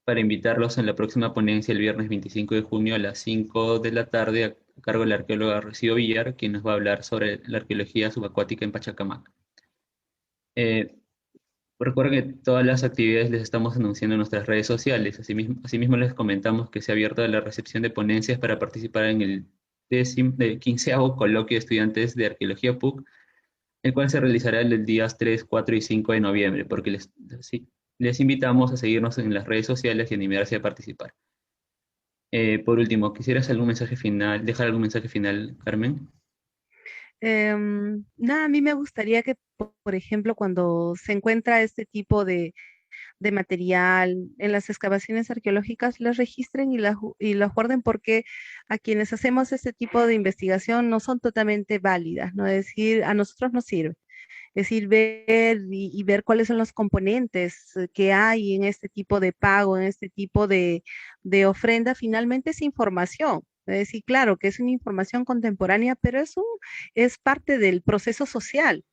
[SPEAKER 1] para invitarlos en la próxima ponencia el viernes 25 de junio a las 5 de la tarde a cargo de la arqueóloga Rocío Villar, quien nos va a hablar sobre la arqueología subacuática en Pachacamac. Eh, Recuerden que todas las actividades les estamos anunciando en nuestras redes sociales. Asimismo les comentamos que se ha abierto la recepción de ponencias para participar en el 15º coloquio de estudiantes de Arqueología PUC, el cual se realizará el días 3, 4 y 5 de noviembre, porque sí, les invitamos a seguirnos en las redes sociales y animarse a participar. Por último, ¿quisieras algún mensaje final, dejar algún mensaje final, Carmen?
[SPEAKER 2] Nada, a mí me gustaría que, por ejemplo, cuando se encuentra este tipo de material en las excavaciones arqueológicas, las registren y las guarden porque a quienes hacemos este tipo de investigación no son totalmente válidas, ¿no? Es decir, a nosotros nos sirve. Es decir, ver y ver cuáles son los componentes que hay en este tipo de pago, en este tipo de ofrenda, finalmente es información. Es decir, claro que es una información contemporánea, pero es parte del proceso social,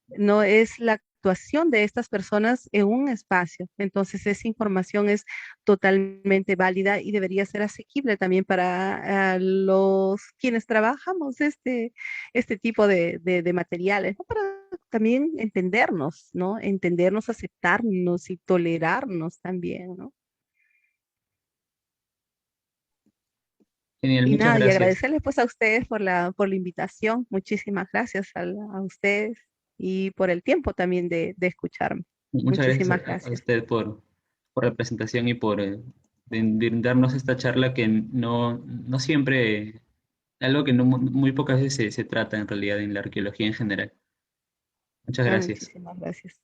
[SPEAKER 2] no es la actuación de estas personas en un espacio. Entonces, esa información es totalmente válida y debería ser asequible también para los quienes trabajamos este tipo de materiales, ¿no? Para también entendernos, ¿no? Entendernos, aceptarnos y tolerarnos también, ¿no?
[SPEAKER 1] Genial,
[SPEAKER 2] Y
[SPEAKER 1] muchas
[SPEAKER 2] nada, y
[SPEAKER 1] gracias.
[SPEAKER 2] agradecerles pues a ustedes por la invitación. Muchísimas gracias a ustedes y por el tiempo también de escucharme.
[SPEAKER 1] Muchas gracias
[SPEAKER 2] Muchísimas
[SPEAKER 1] a
[SPEAKER 2] gracias.
[SPEAKER 1] usted por la presentación y por brindarnos esta charla que no siempre, algo que muy pocas veces se trata en realidad en la arqueología en general. Muchas
[SPEAKER 2] Ah,
[SPEAKER 1] gracias.
[SPEAKER 2] muchísimas gracias.